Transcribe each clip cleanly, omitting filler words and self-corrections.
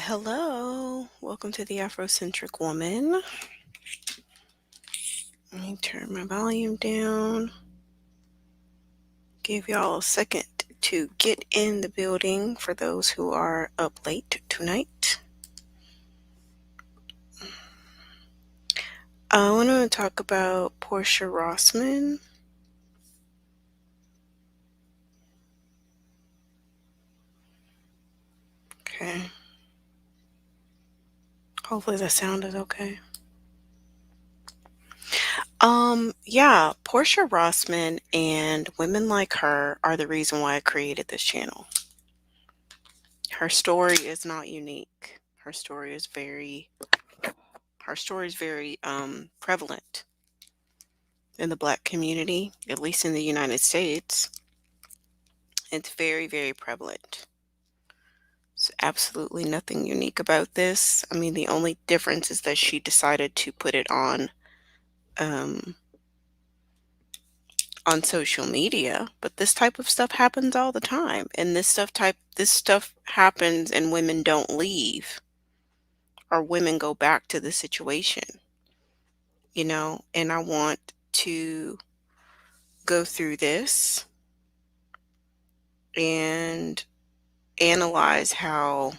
Hello, welcome to the Afrocentric Woman. Let me turn my volume down. Give y'all a second to get in the building for those who are up late tonight. I want to talk about Porsche Rosmon. Okay. Hopefully the sound is okay. Yeah, Porsche Rosmon and women like her are the reason why I created this channel. Her story is not unique. Her story is very prevalent in the Black community, at least in the United States. It's very, very prevalent. There's absolutely nothing unique about this. I mean, the only difference is that she decided to put it um, on social media. But this type of stuff happens all the time, and this stuff happens, and women don't leave, or women go back to the situation. And I want to go through this and analyze how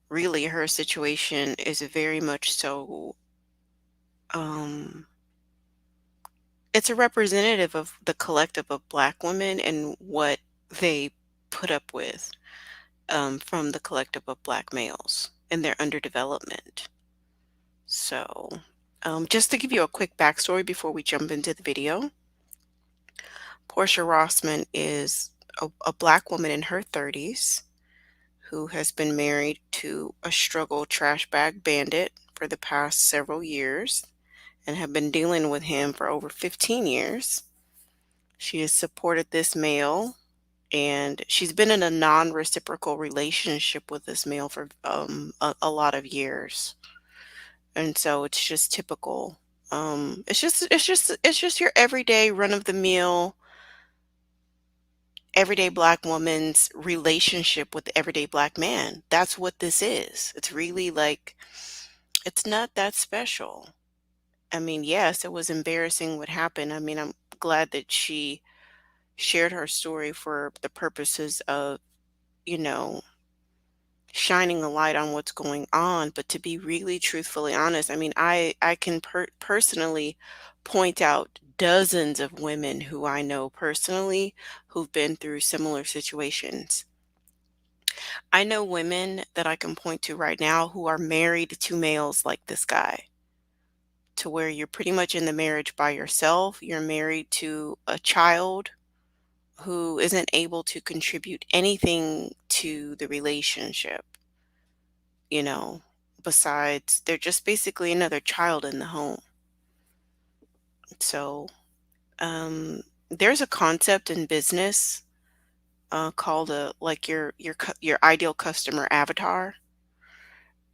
really her situation is very much so it's a representative of the collective of Black women and what they put up with from the collective of Black males and their underdevelopment. So just to give you a quick backstory before we jump into the video, Porsche Rosmon is a Black woman in her 30s who has been married to a struggle trash bag bandit for the past several years and have been dealing with him for over 15 years. She has supported this male, and she's been in a non-reciprocal relationship with this male for a lot of years. And so it's just typical. It's just your everyday run-of-the-mill everyday Black woman's relationship with the everyday Black man. That's what this is. It's really like, it's not that special. I mean, yes, it was embarrassing what happened. I mean, I'm glad that she shared her story for the purposes of, you know, shining a light on what's going on. But to be really truthfully honest, I mean, I can personally point out dozens of women who I know personally who've been through similar situations. I know women that I can point to right now who are married to males like this guy, to where you're pretty much in the marriage by yourself. You're married to a child who isn't able to contribute anything to the relationship, you know, besides they're just basically another child in the home. So, there's a concept in business called your ideal customer avatar.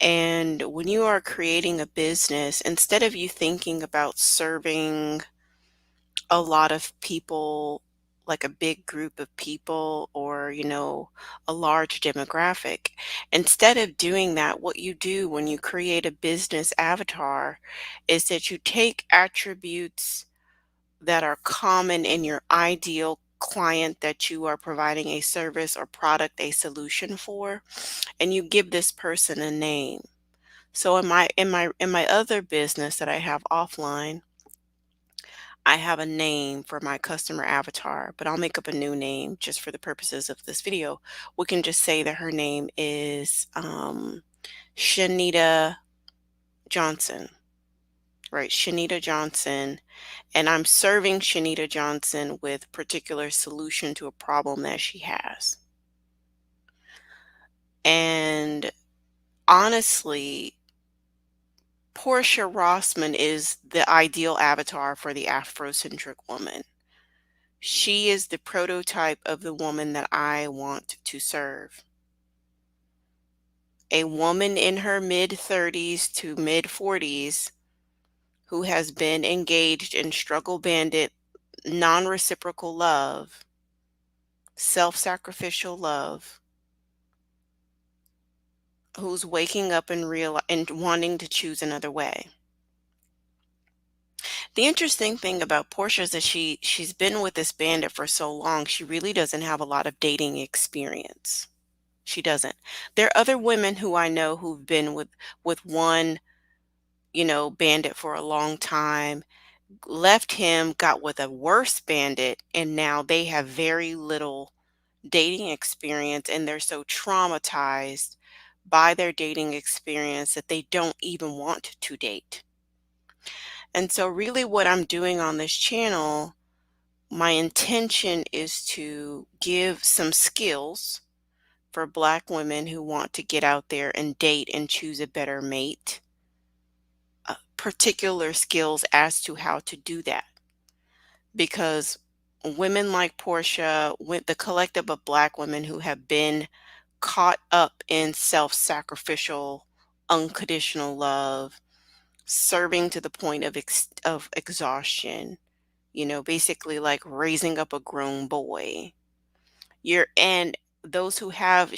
And when you are creating a business, instead of you thinking about serving a lot of people, like a big group of people, or a large demographic, instead of doing that, what you do when you create a business avatar is that you take attributes that are common in your ideal client that you are providing a service or product, a solution for, and you give this person a name. So in my other business that I have offline, I have a name for my customer avatar, but I'll make up a new name just for the purposes of this video. We can just say that her name is Shanita Johnson, right? Shanita Johnson. And I'm serving Shanita Johnson with particular solution to a problem that she has. And honestly, Porsche Rosmon is the ideal avatar for the Afrocentric woman. She is the prototype of the woman that I want to serve. A woman in her mid-30s to mid-40s who has been engaged in struggle bandit, non-reciprocal love, self-sacrificial love, who's waking up and wanting to choose another way. The interesting thing about Portia is that she's been with this bandit for so long, she really doesn't have a lot of dating experience. She doesn't. There are other women who I know who've been with one, bandit for a long time, left him, got with a worse bandit, and now they have very little dating experience, and they're so traumatized by their dating experience that they don't even want to date. And so really what I'm doing on this channel, my intention is to give some skills for Black women who want to get out there and date and choose a better mate, particular skills as to how to do that. Because women like Portia, with the collective of Black women who have been caught up in self-sacrificial, unconditional love, serving to the point of exhaustion, basically like raising up a grown boy. And those who have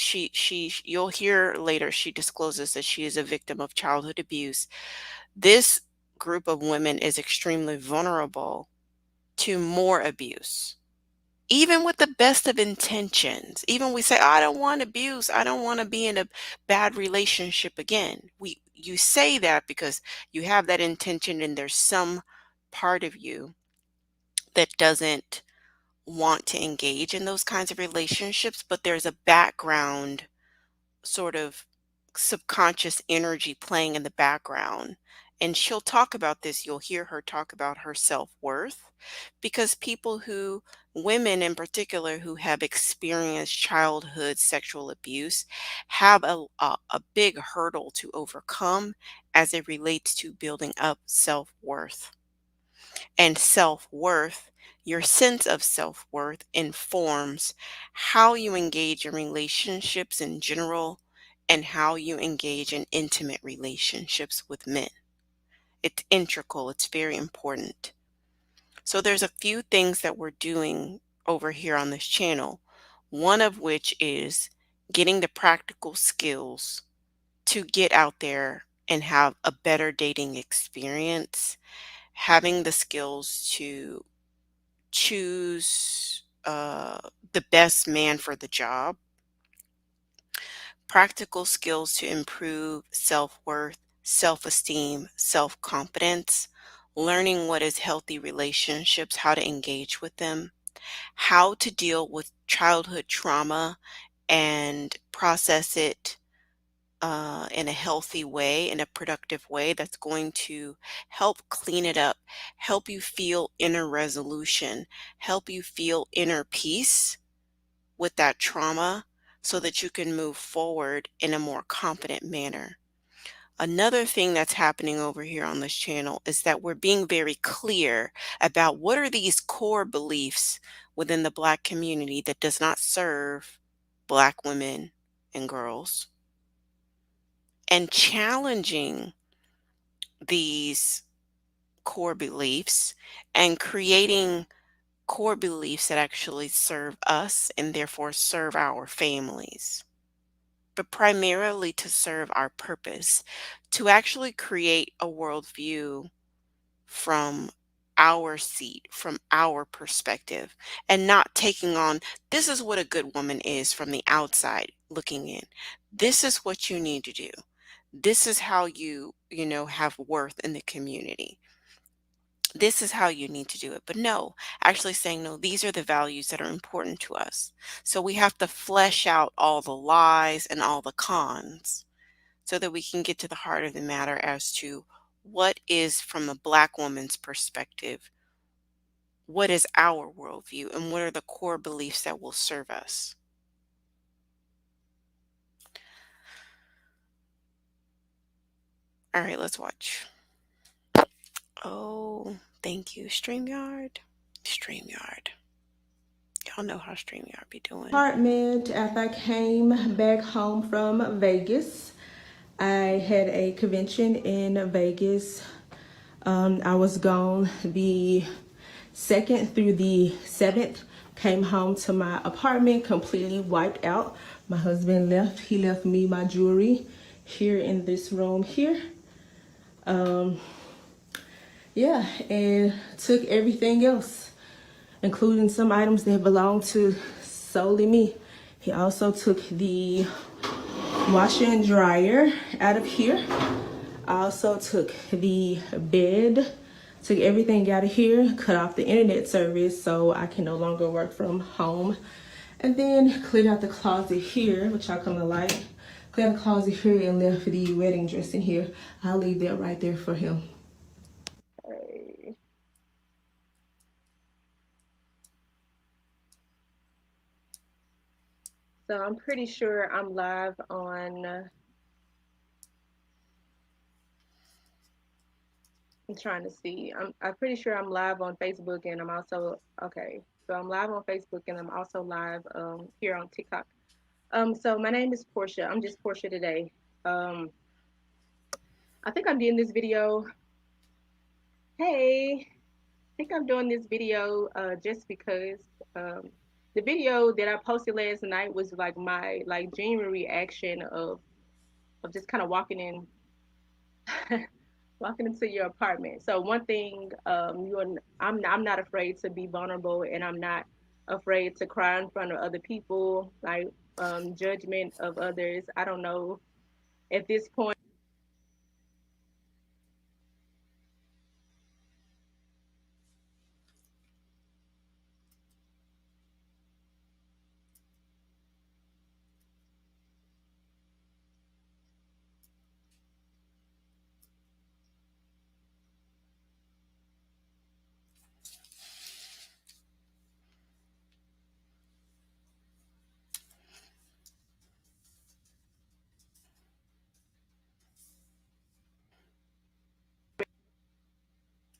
you'll hear later she discloses that she is a victim of childhood abuse. This group of women is extremely vulnerable to more abuse. Even with the best of intentions, even we say, I don't want abuse, I don't want to be in a bad relationship again. You say that because you have that intention and there's some part of you that doesn't want to engage in those kinds of relationships, but there's a background sort of subconscious energy playing in the background. And she'll talk about this. You'll hear her talk about her self-worth because women in particular who have experienced childhood sexual abuse have a big hurdle to overcome as it relates to building up self-worth. And self-worth, your sense of self-worth informs how you engage in relationships in general and how you engage in intimate relationships with men. It's integral, it's very important. So there's a few things that we're doing over here on this channel, one of which is getting the practical skills to get out there and have a better dating experience, having the skills to choose the best man for the job, practical skills to improve self-worth, self-esteem, self-confidence, learning what is healthy relationships, how to engage with them, how to deal with childhood trauma and process it in a healthy way, in a productive way that's going to help clean it up, help you feel inner resolution, help you feel inner peace with that trauma so that you can move forward in a more confident manner. Another thing that's happening over here on this channel is that we're being very clear about what are these core beliefs within the Black community that does not serve Black women and girls, and challenging these core beliefs and creating core beliefs that actually serve us and therefore serve our families, but primarily to serve our purpose, to actually create a worldview from our seat, from our perspective, and not taking on, this is what a good woman is from the outside looking in. This is what you need to do. This is how have worth in the community. This is how you need to do it. But no, actually saying, no, these are the values that are important to us. So we have to flesh out all the lies and all the cons so that we can get to the heart of the matter as to what is, from a Black woman's perspective, what is our worldview and what are the core beliefs that will serve us. All right, let's watch. Oh, thank you, StreamYard. StreamYard. Y'all know how StreamYard be doing. Apartment after I came back home from Vegas. I had a convention in Vegas. I was gone the 2nd through the 7th. Came home to my apartment completely wiped out. My husband left. He left me my jewelry here in this room here. Um, yeah, and took everything else, including some items that belong to solely me. He also took the washer and dryer out of here. I also took the bed, took everything out of here, cut off the internet service so I can no longer work from home. And then cleared out the closet here, which I'll come to light. Cleared out the closet here and left the wedding dress in here. I'll leave that right there for him. Okay. So I'm pretty sure I'm live on, I'm trying to see. I'm pretty sure I'm live on Facebook and I'm also, okay. So I'm live on Facebook and I'm also live here on TikTok. So my name is Porsha. I'm just Porsha today. Um, I think I'm doing this video. Hey, I think I'm doing this video just because um, the video that I posted last night was like my like genuine reaction of just kind of walking in walking into your apartment. So one thing, I'm not afraid to be vulnerable, and I'm not afraid to cry in front of other people, like judgment of others. I don't know at this point.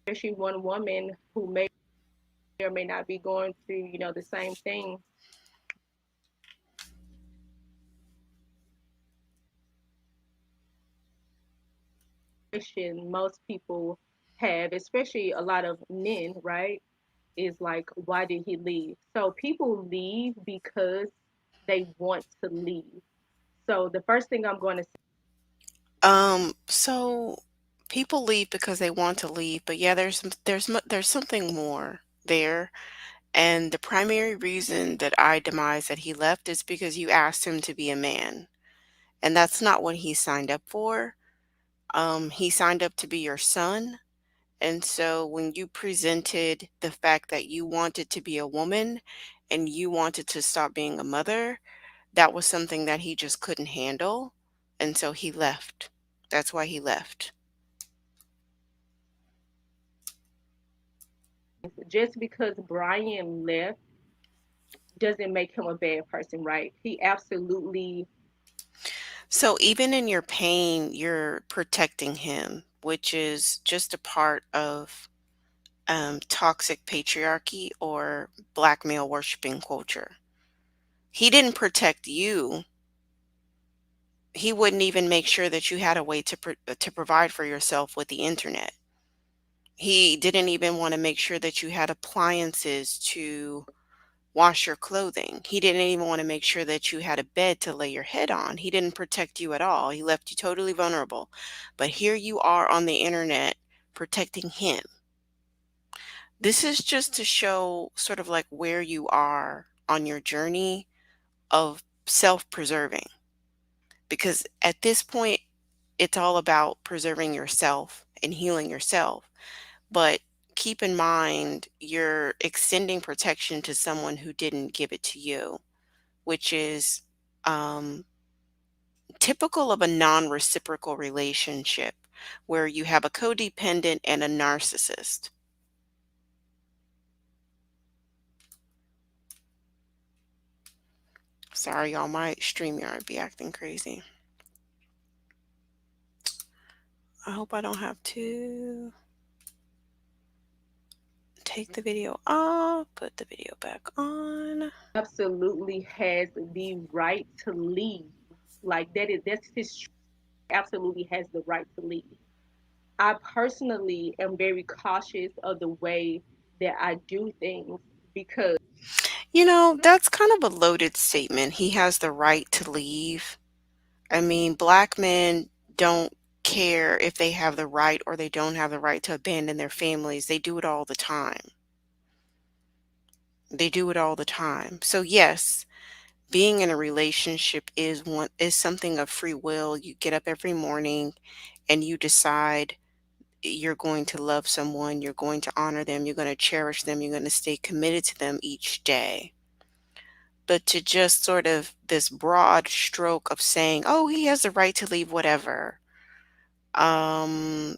Especially one woman who may or may not be going through, the same thing. Question most people have, especially a lot of men, right? Is like, why did he leave? So people leave because they want to leave. So the first thing I'm going to So people leave because they want to leave, but yeah, there's something more there. And the primary reason that I demise that he left is because you asked him to be a man, and that's not what he signed up for. He signed up to be your son. And so when you presented the fact that you wanted to be a woman and you wanted to stop being a mother, that was something that he just couldn't handle. And so he left. That's why he left. just because Brian left doesn't make him a bad person, right? He absolutely So even in your pain, you're protecting him, which is just a part of toxic patriarchy or black male worshiping culture. He didn't protect you. He wouldn't even make sure that you had a way to provide for yourself with the internet. He didn't even want to make sure that you had appliances to wash your clothing. He didn't even want to make sure that you had a bed to lay your head on. He didn't protect you at all. He left you totally vulnerable. But here you are on the internet protecting him. This is just to show sort of like where you are on your journey of self-preserving. Because at this point, it's all about preserving yourself and healing yourself. But keep in mind, you're extending protection to someone who didn't give it to you, which is um, typical of a non reciprocal relationship where you have a codependent and a narcissist. Sorry, y'all, my StreamYard be acting crazy. I hope I don't have to take the video off, put the video back on. absolutely has the right to leave. Like that's his absolutely has the right to leave. I personally am very cautious of the way that I do things because You know, that's kind of a loaded statement. He has the right to leave. I mean, black men don't care if they have the right or they don't have the right to abandon their families. They do it all the time. They do it all the time. So yes, being in a relationship is something of free will. You get up every morning and you decide you're going to love someone, you're going to honor them, you're going to cherish them, you're going to stay committed to them each day. But to just sort of this broad stroke of saying, "Oh, he has the right to leave whatever." Um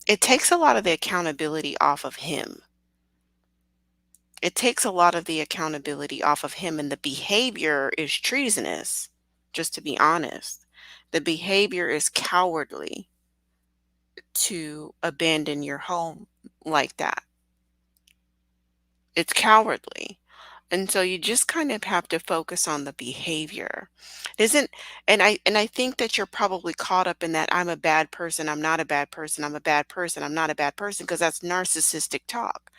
it takes a lot of the accountability off of him. It takes a lot of the accountability off of him, and the behavior is treasonous, just to be honest. The behavior is cowardly to abandon your home like that. It's cowardly. And so you just kind of have to focus on the behavior. It isn't and I think that you're probably caught up in that I'm a bad person, I'm not a bad person, I'm a bad person, I'm not a bad person because that's narcissistic talk.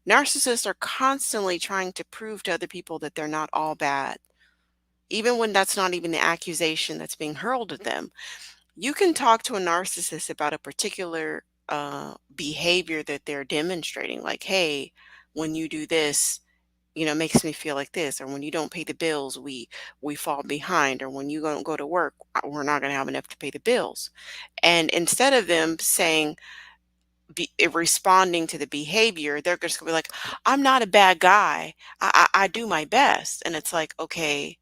Narcissists are constantly trying to prove to other people that they're not all bad, even when that's not even the accusation that's being hurled at them. You can talk to a narcissist about a particular behavior that they're demonstrating, like, hey, when you do this, it makes me feel like this, or when you don't pay the bills, we fall behind, or when you don't go to work, we're not going to have enough to pay the bills. And instead of them saying, responding to the behavior, they're just gonna be like, "I'm not a bad guy. I do my best." And it's like, okay,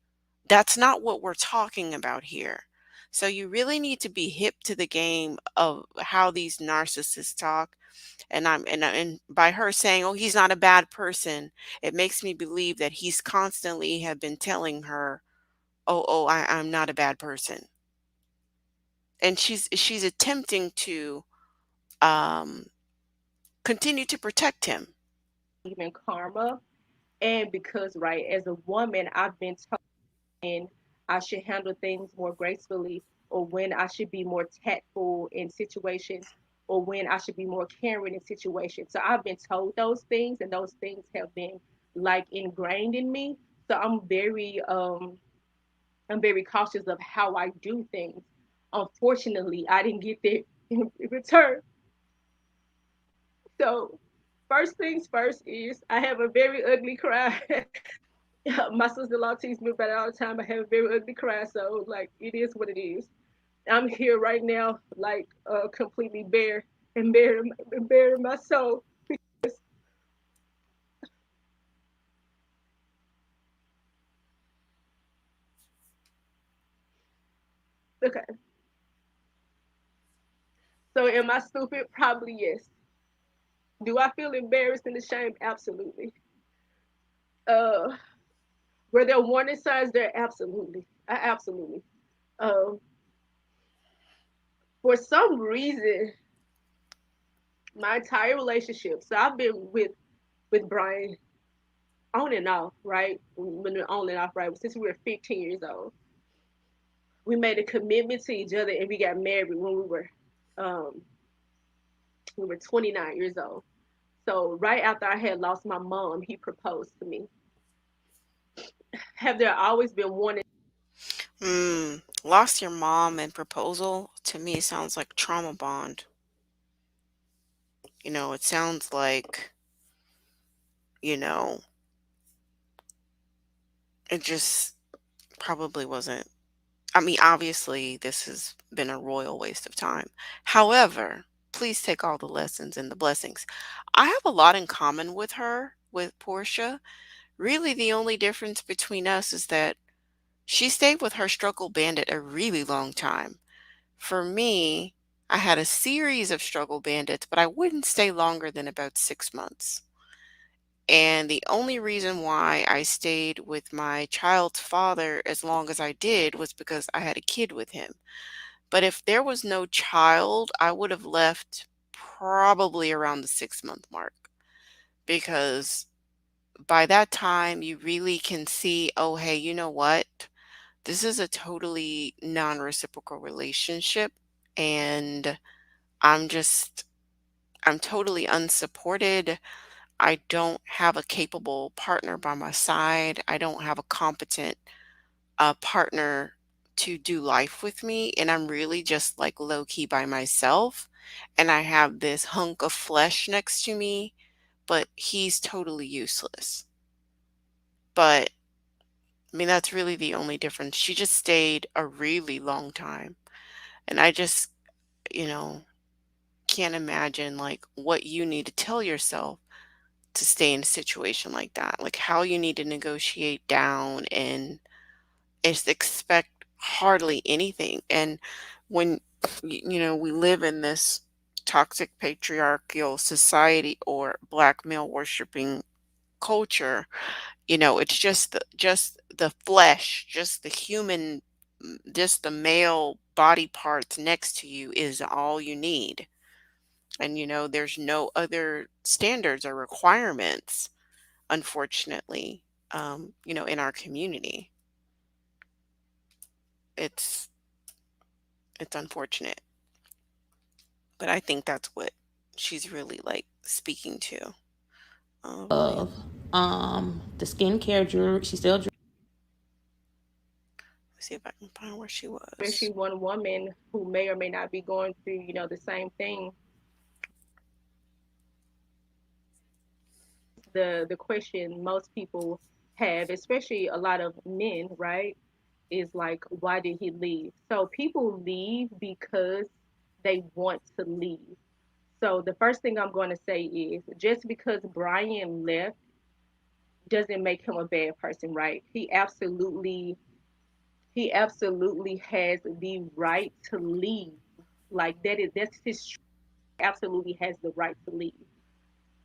that's not what we're talking about here. So you really need to be hip to the game of how these narcissists talk. And by her saying, "Oh, he's not a bad person," it makes me believe that he's constantly have been telling her, "Oh, I'm not a bad person," and she's attempting to um, continue to protect him. Even karma. And because, right, as a woman, I've been told when I should handle things more gracefully, or when I should be more tactful in situations, or when I should be more caring in situations. So I've been told those things, and those things have been like ingrained in me. So I'm very cautious of how I do things. Unfortunately, I didn't get that in return. So first things first is I have a very ugly cry. My sister-in-law teaches me about it all the time. I have a very ugly cry, so like it is what it is. I'm here right now, like completely bare and bare in my soul. Okay, so am I stupid? Probably yes. Do I feel embarrassed and ashamed? Absolutely. Uh, were there warning signs there? Absolutely. Absolutely. Um, for some reason, my entire relationship. So I've been with Brian on and off, right? When we're on and off, right? Since we were 15 years old, we made a commitment to each other, and we got married when um, we were 29 years old. So right after I had lost my mom, he proposed to me. Have there always been one? Lost your mom and proposal to me sounds like trauma bond. It sounds like, you know, it just probably wasn't. I mean, obviously, this has been a royal waste of time. However, please take all the lessons and the blessings. I have a lot in common with her, with Portia. Really, the only difference between us is that she stayed with her struggle bandit a really long time. For me, I had a series of struggle bandits, but I wouldn't stay longer than about 6 months. And the only reason why I stayed with my child's father as long as I did was because I had a kid with him. But if there was no child, I would have left probably around the 6 month mark because by that time you really can see, oh, hey, you know what? This is a totally non reciprocal relationship. And I'm just, I'm totally unsupported. I don't have a capable partner by my side. I don't have a competent partner to do life with me and I'm really just like low key by myself and I have this hunk of flesh next to me, but he's totally useless. But I mean, that's really the only difference. She just stayed a really long time. And I just, you know, can't imagine like what you need to tell yourself to stay in a situation like that. Like how you need to negotiate down and is expect hardly anything. And when we live in this toxic patriarchal society or black male worshiping culture, it's just the flesh, just the human, just the male body parts next to you is all you need. And there's no other standards or requirements, unfortunately, in our community. It's it's unfortunate, but I think that's what she's really like speaking to. Let me Of the skincare jewelry. She still see if I can find where she especially was. one woman who may or may not be going through, the same thing. The question most people have, especially a lot of men, right, is like, why did he leave? So people leave because they want to leave. So the first thing I'm going to say is, just because Brian left doesn't make him a bad person, right? He absolutely has the right to leave. Like that's his absolutely has the right to leave.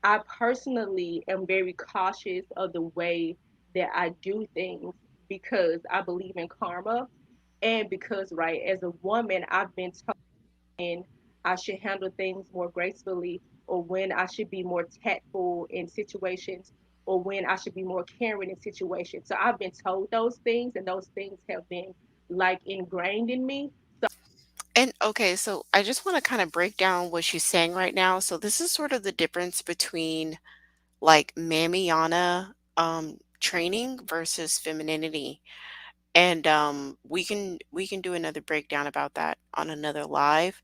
I personally am very cautious of the way that I do things because I believe in karma, and because, right, as a woman, I've been told when I should handle things more gracefully, or when I should be more tactful in situations, or when I should be more caring in situations. So I've been told those things, and those things have been like ingrained in me. And okay, so I just want to kind of break down what she's saying right now. So this is sort of the difference between like Mamiana training versus femininity. And we can do another breakdown about that on another live.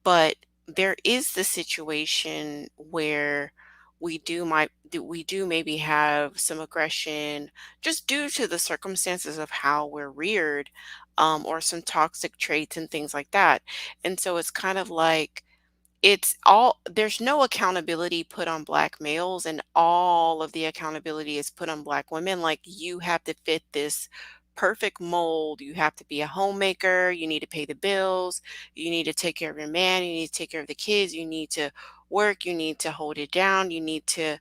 But there is the situation where we do maybe have some aggression just due to the circumstances of how we're reared, or some toxic traits and things like that. And so it's kind of like there's no accountability put on black males and all of the accountability is put on black women. Like you have to fit this perfect mold. You have to be a homemaker. You need to pay the bills. You need to take care of your man. You need to take care of the kids. You need to work. You need to hold it down. You need to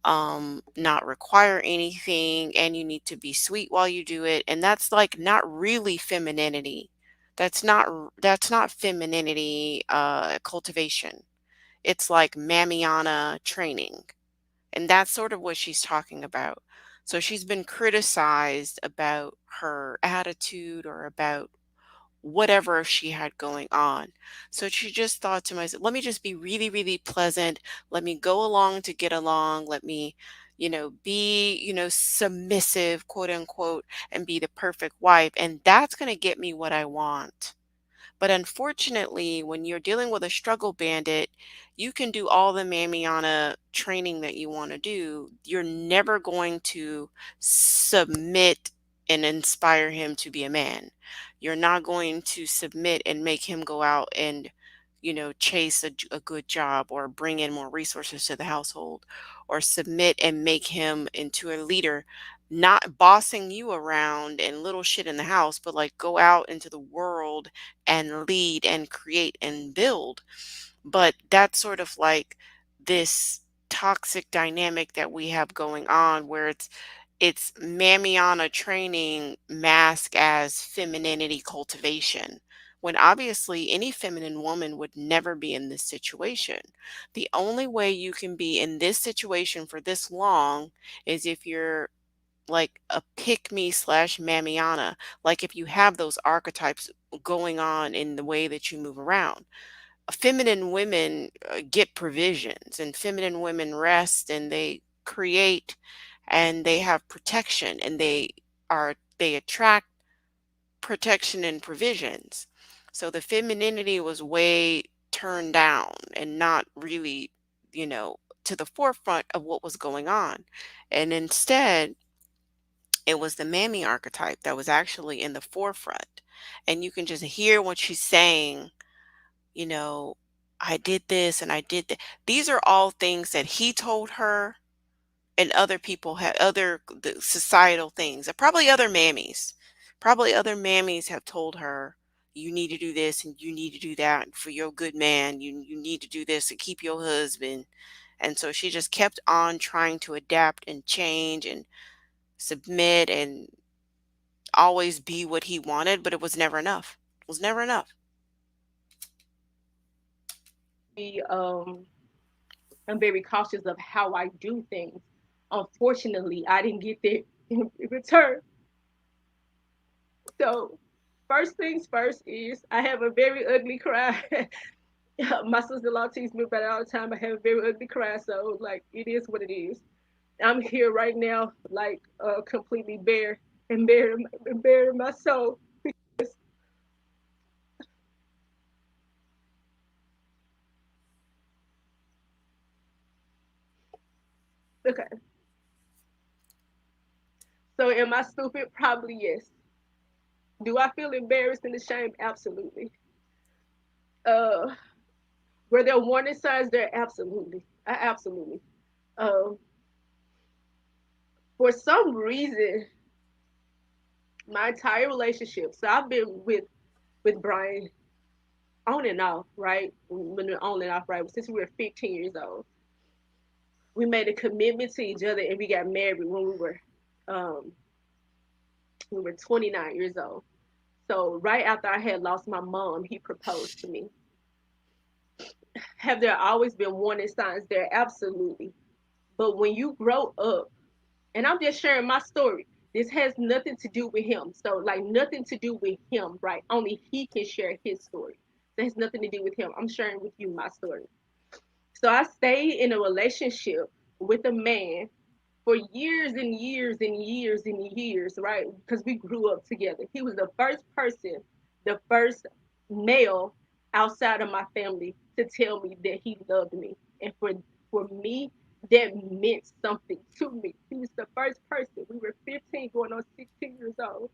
not require anything, and you need to be sweet while you do it. And that's like not really femininity. That's not femininity cultivation. It's like Mamiana training. And that's sort of what she's talking about. So she's been criticized about her attitude or about whatever she had going on. So she just thought to myself, let me just be really, really pleasant. Let me go along to get along. Let me, be, submissive, quote unquote, and be the perfect wife. And that's going to get me what I want. But unfortunately, when you're dealing with a struggle bandit, you can do all the Mamiana training that you want to do. You're never going to submit and inspire him to be a man. You're not going to submit and make him go out and, chase a good job or bring in more resources to the household or submit and make him into a leader, not bossing you around and little shit in the house, but like go out into the world and lead and create and build. But that's sort of like this toxic dynamic that we have going on where it's Mamiana training mask as femininity cultivation. When obviously any feminine woman would never be in this situation. The only way you can be in this situation for this long is if you're like a pick me slash Mamiana, like if you have those archetypes going on in the way that you move around. Feminine women get provisions, and feminine women rest and they create and they have protection and they attract protection and provisions. So the femininity was way turned down and not really, you know, to the forefront of what was going on. And instead, it was the mammy archetype that was actually in the forefront. And you can just hear what she's saying, you know, I did this and I did that. These are all things that he told her and other people had other societal things, probably other mammies. Probably other mammies have told her, you need to do this and you need to do that. And for your good man, you need to do this and keep your husband. And so she just kept on trying to adapt and change and submit and always be what he wanted, but it was never enough. It was never enough. Be I'm very cautious of how I do things. Unfortunately, I didn't get that in return. So first things first is I have a very ugly cry. My sister-in-law teases me about it all the time. I have a very ugly cry, so like it is what it is. I'm here right now, like completely bare and bare in my soul. Okay, so am I stupid? Probably yes. Do I feel embarrassed and ashamed? Absolutely. Uh, were there warning signs there? Absolutely. Absolutely. Um, for some reason, my entire relationship. So I've been with Brian on and off, right? When we're on and off, right? Since we were 15 years old, we made a commitment to each other, and we got married when um, we were 29 years old. So right after I had lost my mom, he proposed to me. Have there always been warning signs there? Absolutely. But when you grow up, and I'm just sharing my story. This has nothing to do with him. So, like, nothing to do with him, right? Only he can share his story. That has nothing to do with him. I'm sharing with you my story. So, I stayed in a relationship with a man for years and years and years and years, right? Because we grew up together. He was the first person, the first male outside of my family to tell me that he loved me. And for me, that meant something to me. He was the first person. We were 15 going on 16 years old.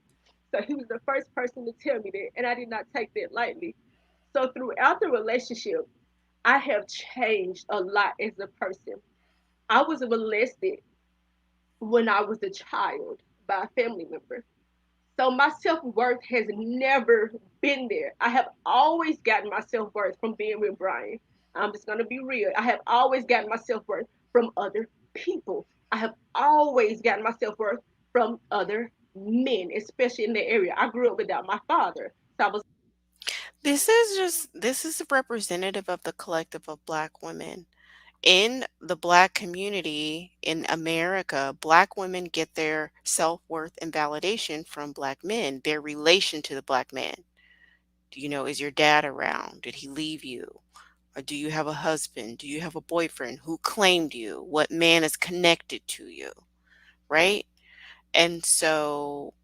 So he was the first person to tell me that. And I did not take that lightly. So throughout the relationship, I have changed a lot as a person. I was molested when I was a child by a family member. So my self worth has never been there. I have always gotten my self worth from being with Brian. I'm just going to be real. I have always gotten my self worth from other people. I have always gotten my self worth from other men, especially in the area. I grew up without my father. So I was This is representative of the collective of Black women. In the Black community in America, Black women get their self-worth and validation from Black men, their relation to the Black man. You know, is your dad around? Did he leave you? Or do you have a husband? Do you have a boyfriend? Who claimed you? What man is connected to you? Right? And so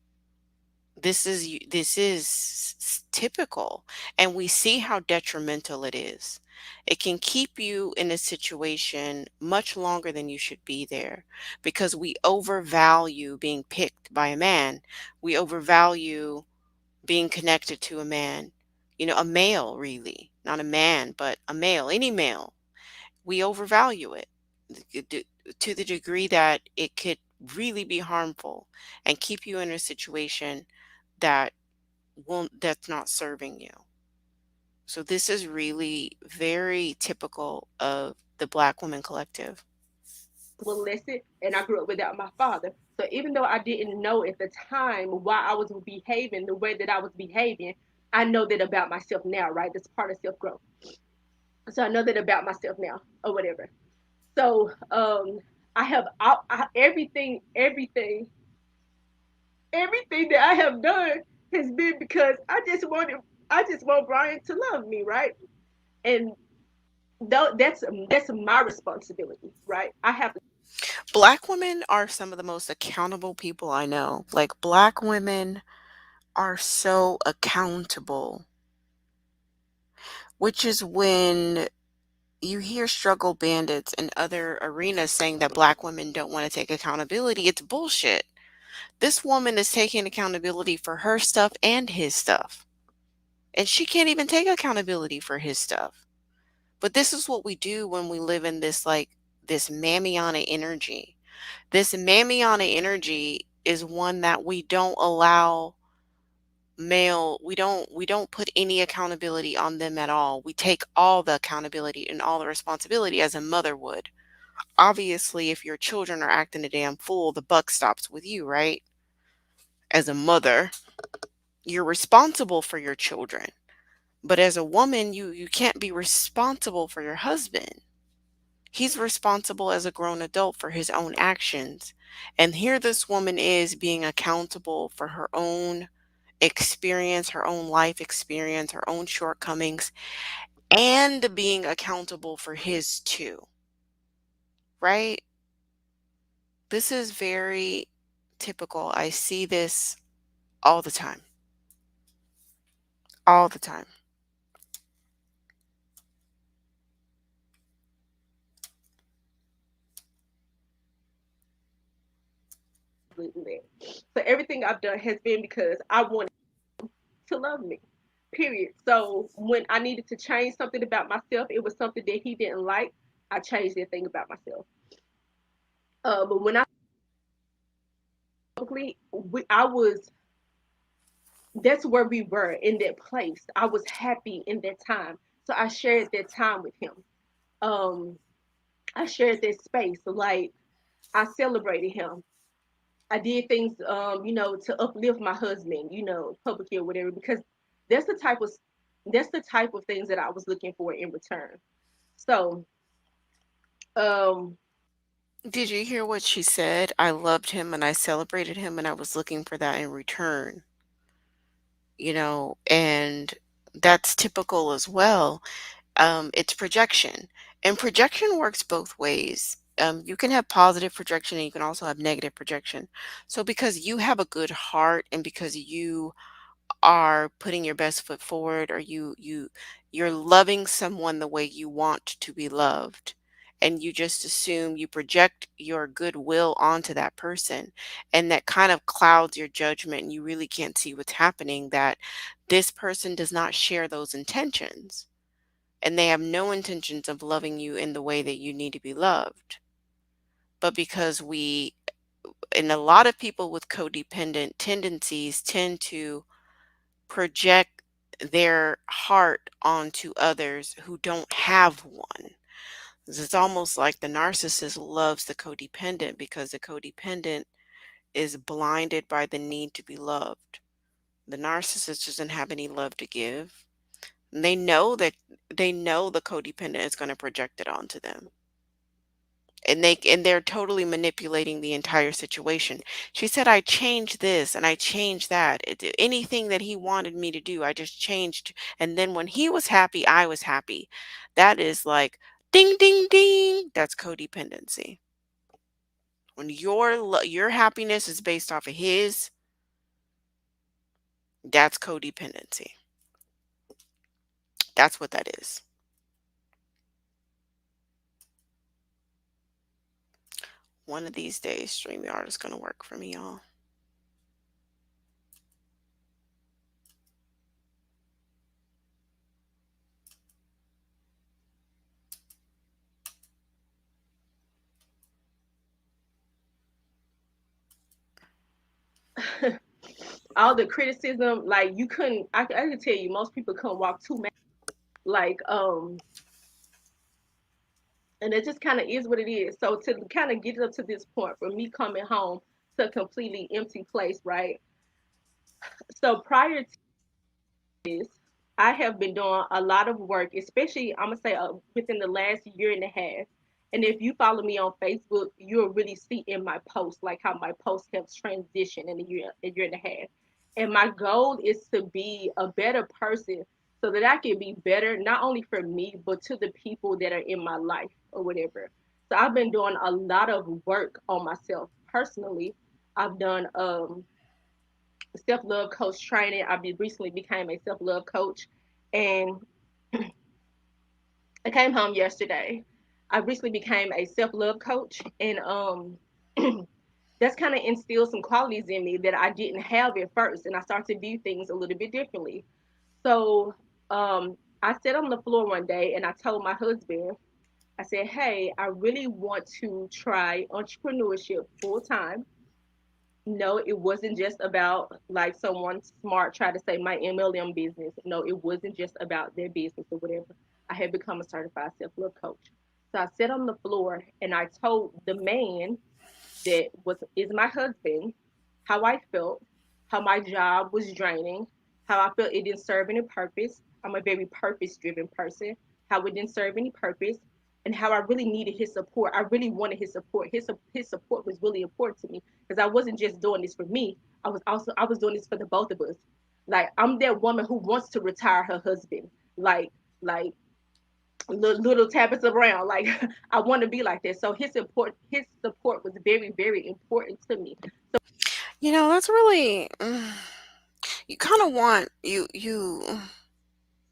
this is typical, and we see how detrimental it is. It can keep you in a situation much longer than you should be there because we overvalue being picked by a man. We overvalue being connected to a man, you know, a male, really, not a man, but a male, any male. We overvalue it to the degree that it could really be harmful and keep you in a situation that won't that's not serving you. So this is really very typical of the Black woman collective. molested and I grew up without my father. So even though I didn't know at the time why I was behaving the way that I was behaving, I know that about myself now, right? That's part of self growth. So I know that about myself now, or whatever. So I have everything that I have done has been because I just want Brian to love me, right? And that's my responsibility, right? I have to Black women are some of the most accountable people I know. Like Black women are so accountable, which is when you hear struggle bandits and other arenas saying that black women don't want to take accountability. It's bullshit. This woman is taking accountability for her stuff and his stuff. And she can't even take accountability for his stuff. But this is what we do when we live in this this Mamiana energy. This Mamiana energy is one that we don't allow we don't put any accountability on them at all. We take all the accountability and all the responsibility as a mother would. Obviously, if your children are acting a damn fool, the buck stops with you, right? As a mother, you're responsible for your children. But as a woman, you can't be responsible for your husband. He's responsible as a grown adult for his own actions. And here this woman is being accountable for her own experience, her own life experience, her own shortcomings, and being accountable for his too, right? This is very typical. I see this all the time, all the time. Absolutely. So everything I've done has been because I wanted to love me. Period. So when I needed to change something about myself, it was something that he didn't like. I changed that thing about myself. But when I publicly, I was. That's where we were in that place. I was happy in that time, so I shared that time with him. Um, I shared that space. Like I celebrated him. I did things, to uplift my husband, publicly or whatever, because that's the type of that's the type of things that I was looking for in return. So, um, Did you hear what she said? I loved him and I celebrated him and I was looking for that in return, and that's typical as well. It's projection, and projection works both ways. You can have positive projection and you can also have negative projection. So because you have a good heart and because you are putting your best foot forward, or you're loving someone the way you want to be loved, and you just assume you project your goodwill onto that person, and that kind of clouds your judgment and you really can't see what's happening, that this person does not share those intentions and they have no intentions of loving you in the way that you need to be loved. But because and a lot of people with codependent tendencies tend to project their heart onto others who don't have one. It's almost like the narcissist loves the codependent because the codependent is blinded by the need to be loved. The narcissist doesn't have any love to give. And they know the codependent is going to project it onto them. And they're totally manipulating the entire situation. She said, I changed this and I changed that. Anything that he wanted me to do, I just changed. And then when he was happy, I was happy. That is like ding ding ding. That's codependency. When your happiness is based off of his, that's codependency. That's what that is. One of these days, StreamYard is going to work for me, y'all. all the criticism, like you couldn't, I can tell you, most people couldn't walk 2 miles. Like, and it just kind of is what it is. So to kind of get up to this point, for me coming home to a completely empty place, right? So prior to this, I have been doing a lot of work, especially I'm gonna say within the last year and a half. And if you follow me on Facebook, you'll really see in my posts like how my posts have transitioned in a year and a half. And my goal is to be a better person so that I can be better not only for me but to the people that are in my life or whatever. So I've been doing a lot of work on myself personally. I've done self love coach training. Recently became a self love coach, and I came home yesterday. I recently became a self love coach, and that's kind of instilled some qualities in me that I didn't have at first, and I started to view things a little bit differently. So I sat on the floor one day and I told my husband, I said, "Hey, I really want to try entrepreneurship full time." No, it wasn't just about like someone smart try to say my MLM business. No, it wasn't just about their business or whatever. I had become a certified self love coach. So I sat on the floor and I told the man that was is my husband, how I felt, how my job was draining, how I felt it didn't serve any purpose. I'm a very purpose driven person. How it didn't serve any purpose, and how I really needed his support. I really wanted his support. His support was really important to me because I wasn't just doing this for me. I was doing this for the both of us. Like I'm that woman who wants to retire her husband. Like little Tabitha Brown. Like I want to be like that. So his support was very, very important to me. That's really you kind of want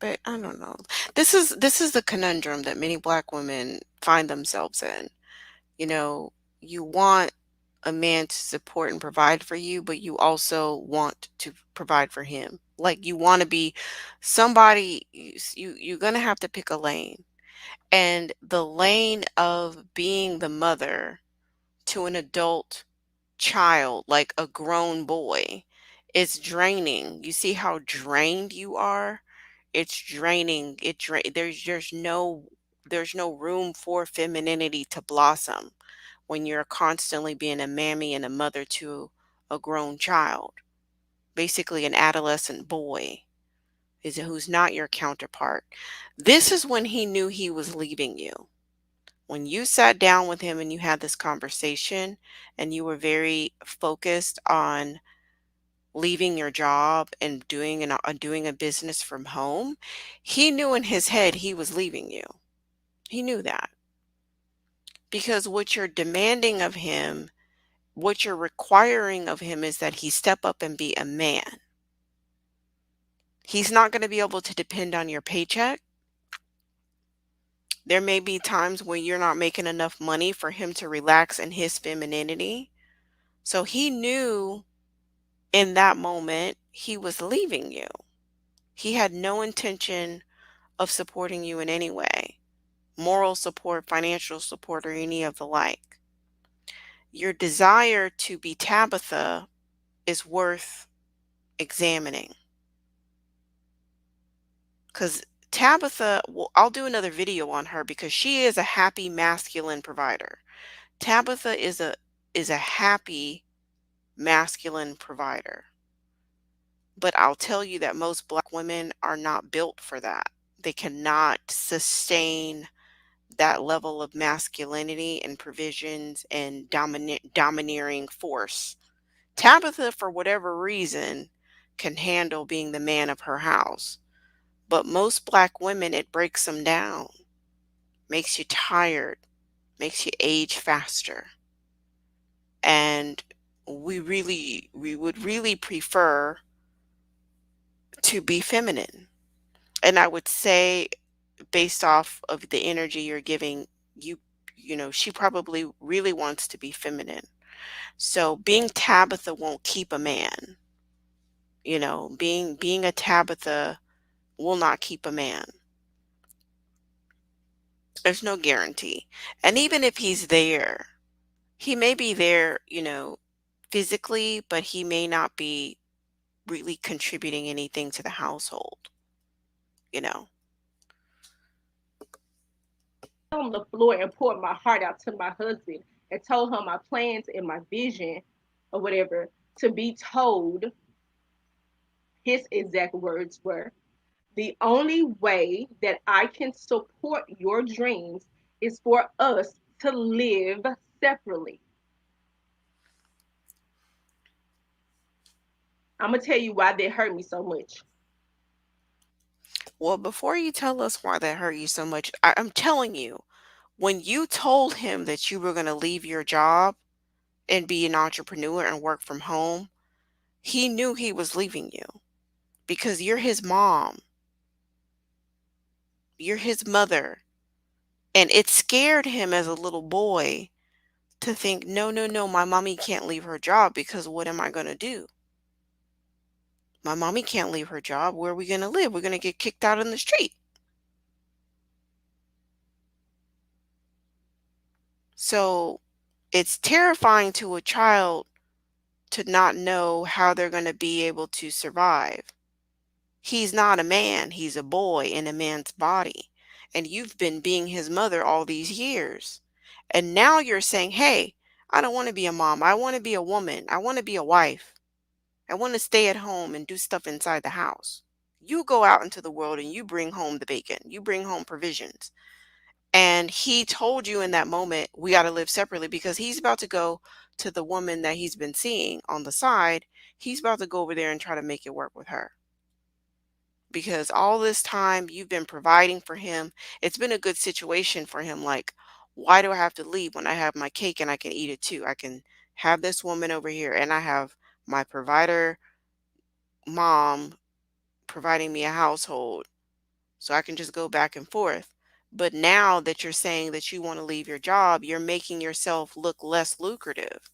but I don't know. This is the conundrum that many black women find themselves in. You know, you want a man to support and provide for you, but you also want to provide for him. Like you want to be somebody you're going to have to pick a lane. And the lane of being the mother to an adult child, like a grown boy, is draining. You see how drained you are? It's draining. There's no room for femininity to blossom when you're constantly being a mammy and a mother to a grown child, basically an adolescent boy is who's not your counterpart. This is when he knew he was leaving you. When you sat down with him and you had this conversation and you were very focused on leaving your job and doing a business from home, he knew in his head he was leaving you. He knew that because what you're demanding of him, what you're requiring of him is that he step up and be a man. He's not going to be able to depend on your paycheck. There may be times when you're not making enough money for him to relax in his femininity. So he knew in that moment he was leaving you. He had no intention of supporting you in any way, moral support, financial support, or any of the like. Your desire to be Tabitha is worth examining because Tabitha, well, I'll do another video on her because she is a happy masculine provider. Tabitha is a happy masculine provider. But I'll tell you that most black women are not built for that. They cannot sustain that level of masculinity and provisions and domineering force. Tabitha, for whatever reason, can handle being the man of her house. But most black women, it breaks them down, makes you tired, makes you age faster. And we would really prefer to be feminine. And I would say, based off of the energy you're giving, you she probably really wants to be feminine. So being Tabitha won't keep a man. Being a Tabitha will not keep a man. There's no guarantee. And even if he's there, he may be there, physically, but he may not be really contributing anything to the household, you know. On the floor and poured my heart out to my husband and told him my plans and my vision or whatever, to be told his exact words were, the only way that I can support your dreams is for us to live separately. I'm going to tell you why that hurt me so much. Well, before you tell us why that hurt you so much, I'm telling you, when you told him that you were going to leave your job and be an entrepreneur and work from home, He knew he was leaving you because you're his mom, you're his mother. And it scared him as a little boy to think, no, no, no, my mommy can't leave her job because what am I going to do? My mommy can't leave her job. Where are we going to live? We're going to get kicked out in the street. So it's terrifying to a child to not know how they're going to be able to survive. He's not a man, he's a boy in a man's body. And you've been being his mother all these years. And now you're saying, hey, I don't want to be a mom. I want to be a woman. I want to be a wife. I want to stay at home and do stuff inside the house. You go out into the world and you bring home the bacon. You bring home provisions. And he told you in that moment, we got to live separately because he's about to go to the woman that he's been seeing on the side. He's about to go over there and try to make it work with her. Because all this time you've been providing for him. It's been a good situation for him. Like, why do I have to leave when I have my cake and I can eat it too? I can have this woman over here and I have my provider mom providing me a household so I can just go back and forth. But now that you're saying that you want to leave your job, you're making yourself look less lucrative.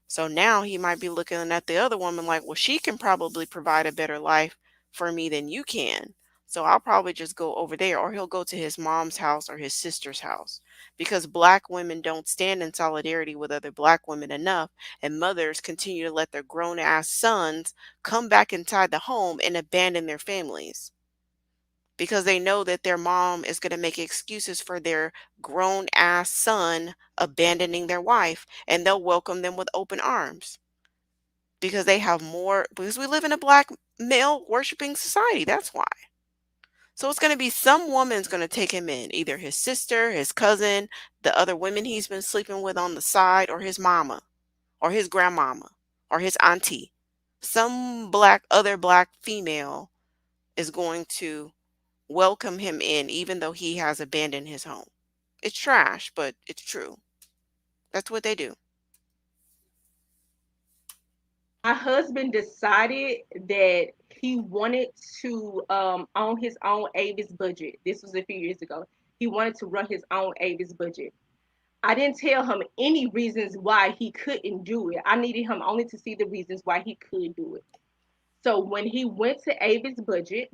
So now he might be looking at the other woman like, well, she can probably provide a better life for me than you can. So I'll probably just go over there, or he'll go to his mom's house or his sister's house because black women don't stand in solidarity with other black women enough. And mothers continue to let their grown ass sons come back inside the home and abandon their families because they know that their mom is going to make excuses for their grown ass son abandoning their wife, and they'll welcome them with open arms because they have more, because we live in a black male worshiping society. That's why. So it's going to be some woman's going to take him in, either his sister, his cousin, the other women he's been sleeping with on the side, or his mama, or his grandmama, or his auntie. Some black, other black female is going to welcome him in, even though he has abandoned his home. It's trash, but it's true. That's what they do. My husband decided that he wanted to own his own Avis budget. This was a few years ago. He wanted to run his own Avis budget. I didn't tell him any reasons why he couldn't do it. I needed him only to see the reasons why he could do it. So when he went to Avis budget,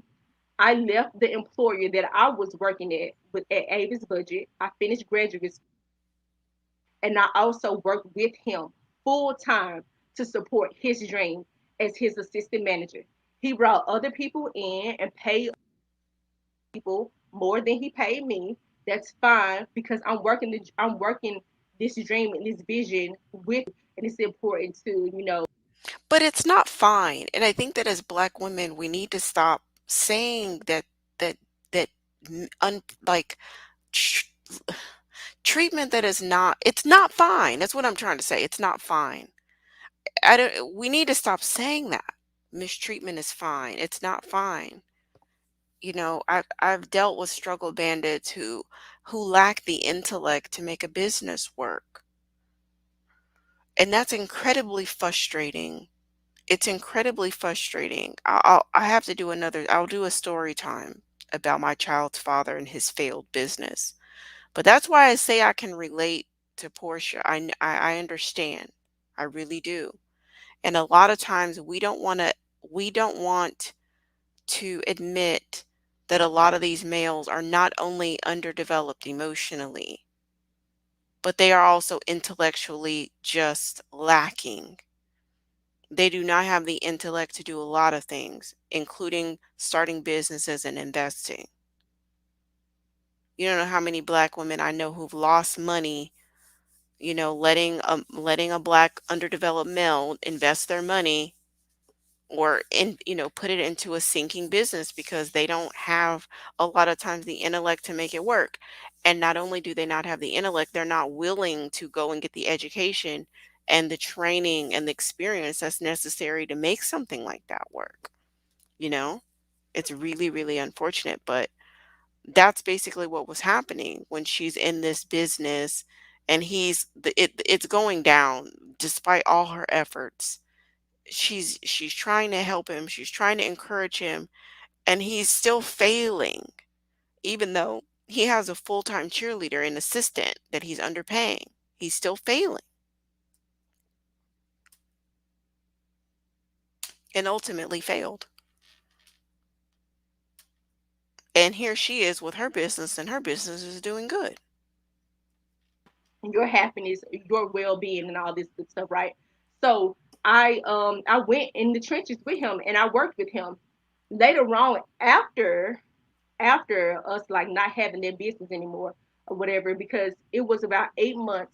I left the employer that I was working at Avis budget. I finished graduate school, and I also worked with him full time to support his dream as his assistant manager. He brought other people in and paid people more than he paid me. That's fine because I'm working this dream and this vision with, and it's important to But it's not fine. And I think that as black women, we need to stop saying that that like tr- treatment that is not, it's not fine. That's what I'm trying to say. It's not fine. I don't, we need to stop saying that. Mistreatment is fine. It's not fine. I've dealt with struggle bandits who lack the intellect to make a business work. And that's incredibly frustrating. It's incredibly frustrating. I have to do I'll do a story time about my child's father and his failed business. But that's why I say I can relate to Portia. I understand. I really do. And a lot of times we don't want to admit that a lot of these males are not only underdeveloped emotionally, but they are also intellectually just lacking. They do not have the intellect to do a lot of things, including starting businesses and investing. You don't know how many black women I know who've lost money, letting a black underdeveloped male invest their money or put it into a sinking business because they don't have a lot of times the intellect to make it work. And not only do they not have the intellect, they're not willing to go and get the education and the training and the experience that's necessary to make something like that work you know it's really, really unfortunate, but that's basically what was happening when she's in this business, and it's going down despite all her efforts. she's trying to help him, she's trying to encourage him, and he's still failing, even though he has a full-time cheerleader and assistant that he's underpaying. He's still failing and ultimately failed. And here she is with her business, and her business is doing good. your happiness, your well being, and all this good stuff, right? So I went in the trenches with him and I worked with him. Later on, after us like not having their business anymore or whatever, because it was about 8 months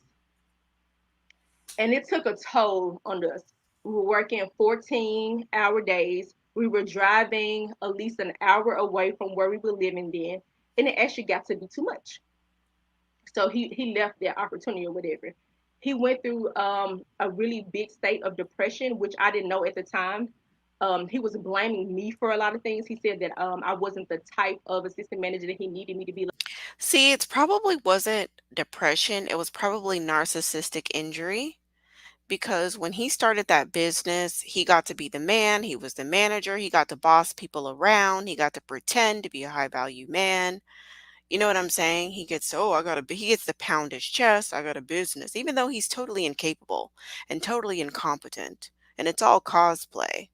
and it took a toll on us. We were working 14-hour days. We were driving at least an hour away from where we were living then, and it actually got to be too much. So he left that opportunity or whatever. He went through a really big state of depression, which I didn't know at the time. He was blaming me for a lot of things. He said that I wasn't the type of assistant manager that he needed me to be. See, it's probably wasn't depression, it was probably narcissistic injury. Because when he started that business, he got to be the man, he was the manager, he got to boss people around, he got to pretend to be a high value man. You know what I'm saying? He gets, oh, he gets to pound his chest, I got a business, even though he's totally incapable and totally incompetent. And it's all cosplay.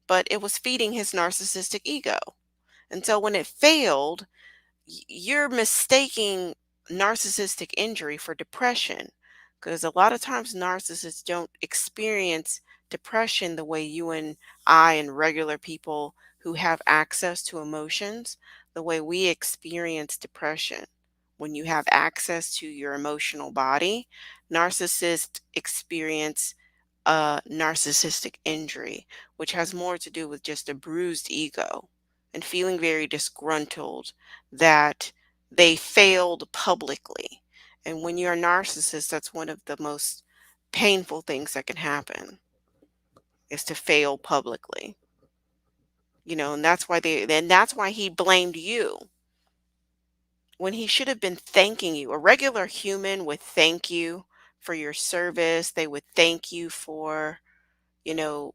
But it was feeding his narcissistic ego. And so when it failed, you're mistaking narcissistic injury for depression, because a lot of times narcissists don't experience depression the way you and I and regular people who have access to emotions, the way we experience depression. When you have access to your emotional body, narcissists experience a narcissistic injury, which has more to do with just a bruised ego and feeling very disgruntled that they failed publicly. And when you're a narcissist, that's one of the most painful things that can happen is to fail publicly. And that's why he blamed you when he should have been thanking you. A regular human would thank you for your service. They would thank you for, you know,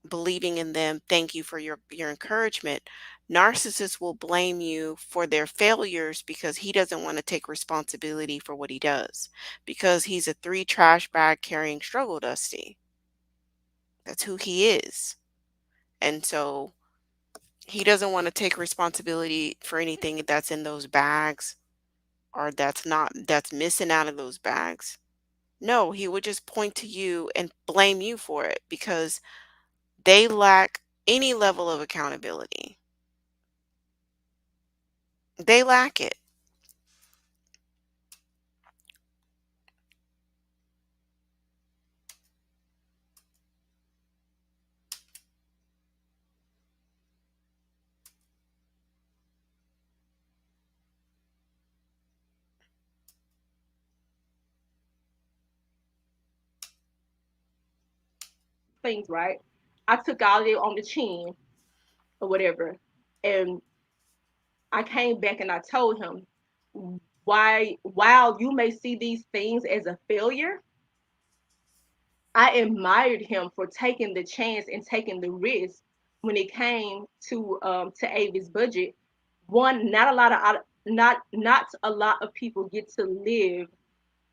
believing in them. Thank you for your encouragement. Narcissists will blame you for their failures because he doesn't want to take responsibility for what he does, because he's a three trash bag carrying struggle dusty. That's who he is. And so he doesn't want to take responsibility for anything that's in those bags, or that's missing out of those bags. No, he would just point to you and blame you for it because they lack any level of accountability. They lack it. Things, right? I took all of it on the chin or whatever. And I came back and I told him, why, while you may see these things as a failure, I admired him for taking the chance and taking the risk when it came to Avis budget. One, not a lot of people get to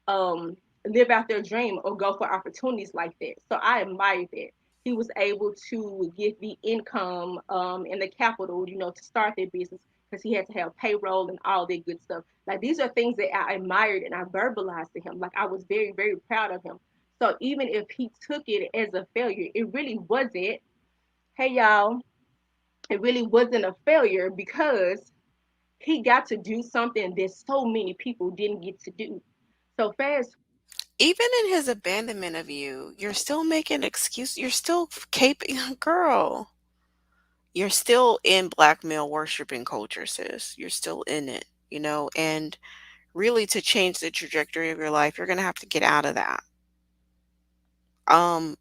um live out their dream or go for opportunities like that. So I admire that. He was able to get the income and the capital, to start their business because he had to have payroll and all that good stuff. Like these are things that I admired and I verbalized to him. Like I was very, very proud of him. So even if he took it as a failure, it really wasn't. Hey y'all, it really wasn't a failure because he got to do something that so many people didn't get to do. So fast. Even in his abandonment of you, you're still making excuse. You're still caping, girl. You're still in black male worshiping culture, sis. You're still in it. And really, to change the trajectory of your life, you're gonna have to get out of that. Um,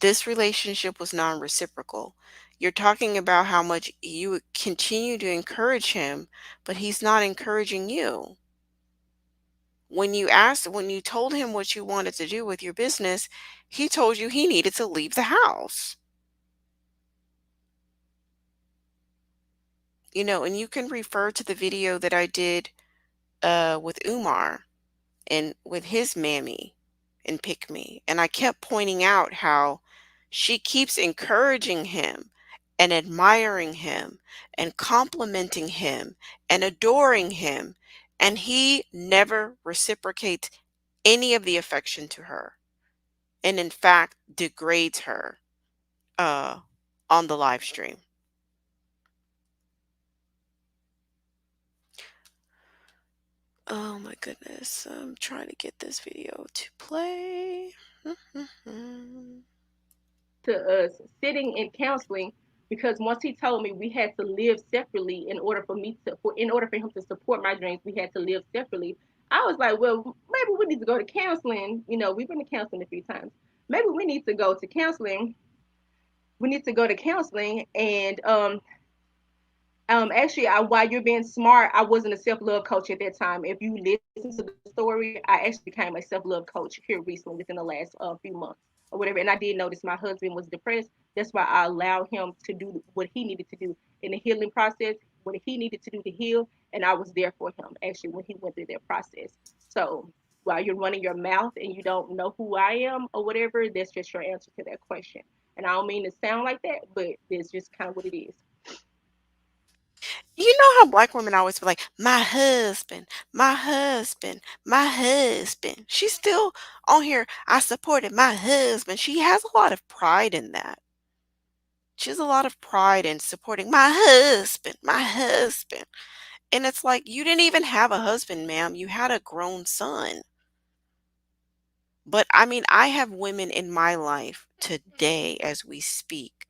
this relationship was non-reciprocal. You're talking about how much you would continue to encourage him, but he's not encouraging you. When you told him what you wanted to do with your business, He told you he needed to leave the house. And you can refer to the video that I did with Umar and with his mammy and Pick Me. And I kept pointing out how she keeps encouraging him and admiring him and complimenting him and adoring him. And he never reciprocates any of the affection to her. And in fact, degrades her uh, on the live stream. Oh my goodness. I'm trying to get this video to play. To us sitting in counseling, because once he told me we had to live separately in order for him to support my dreams, we had to live separately. I was like, well, maybe we need to go to counseling. We've been to counseling a few times. Maybe we need to go to counseling. We need to go to counseling. And actually, while you're being smart, I wasn't a self-love coach at that time. If you listen to the story, I actually became a self-love coach here recently within the last few months or whatever. And I did notice my husband was depressed. That's why I allowed him to do what he needed to do in the healing process, what he needed to do to heal, and I was there for him actually when he went through that process. So while you're running your mouth and you don't know who I am or whatever, that's just your answer to that question. And I don't mean to sound like that, but it's just kind of what it is. You know how black women always be like, my husband, my husband, my husband. She's still on here. I supported my husband. She has a lot of pride in that. She has a lot of pride in supporting my husband, my husband. And it's like, you didn't even have a husband, ma'am. You had a grown son. But I mean, I have women in my life today as we speak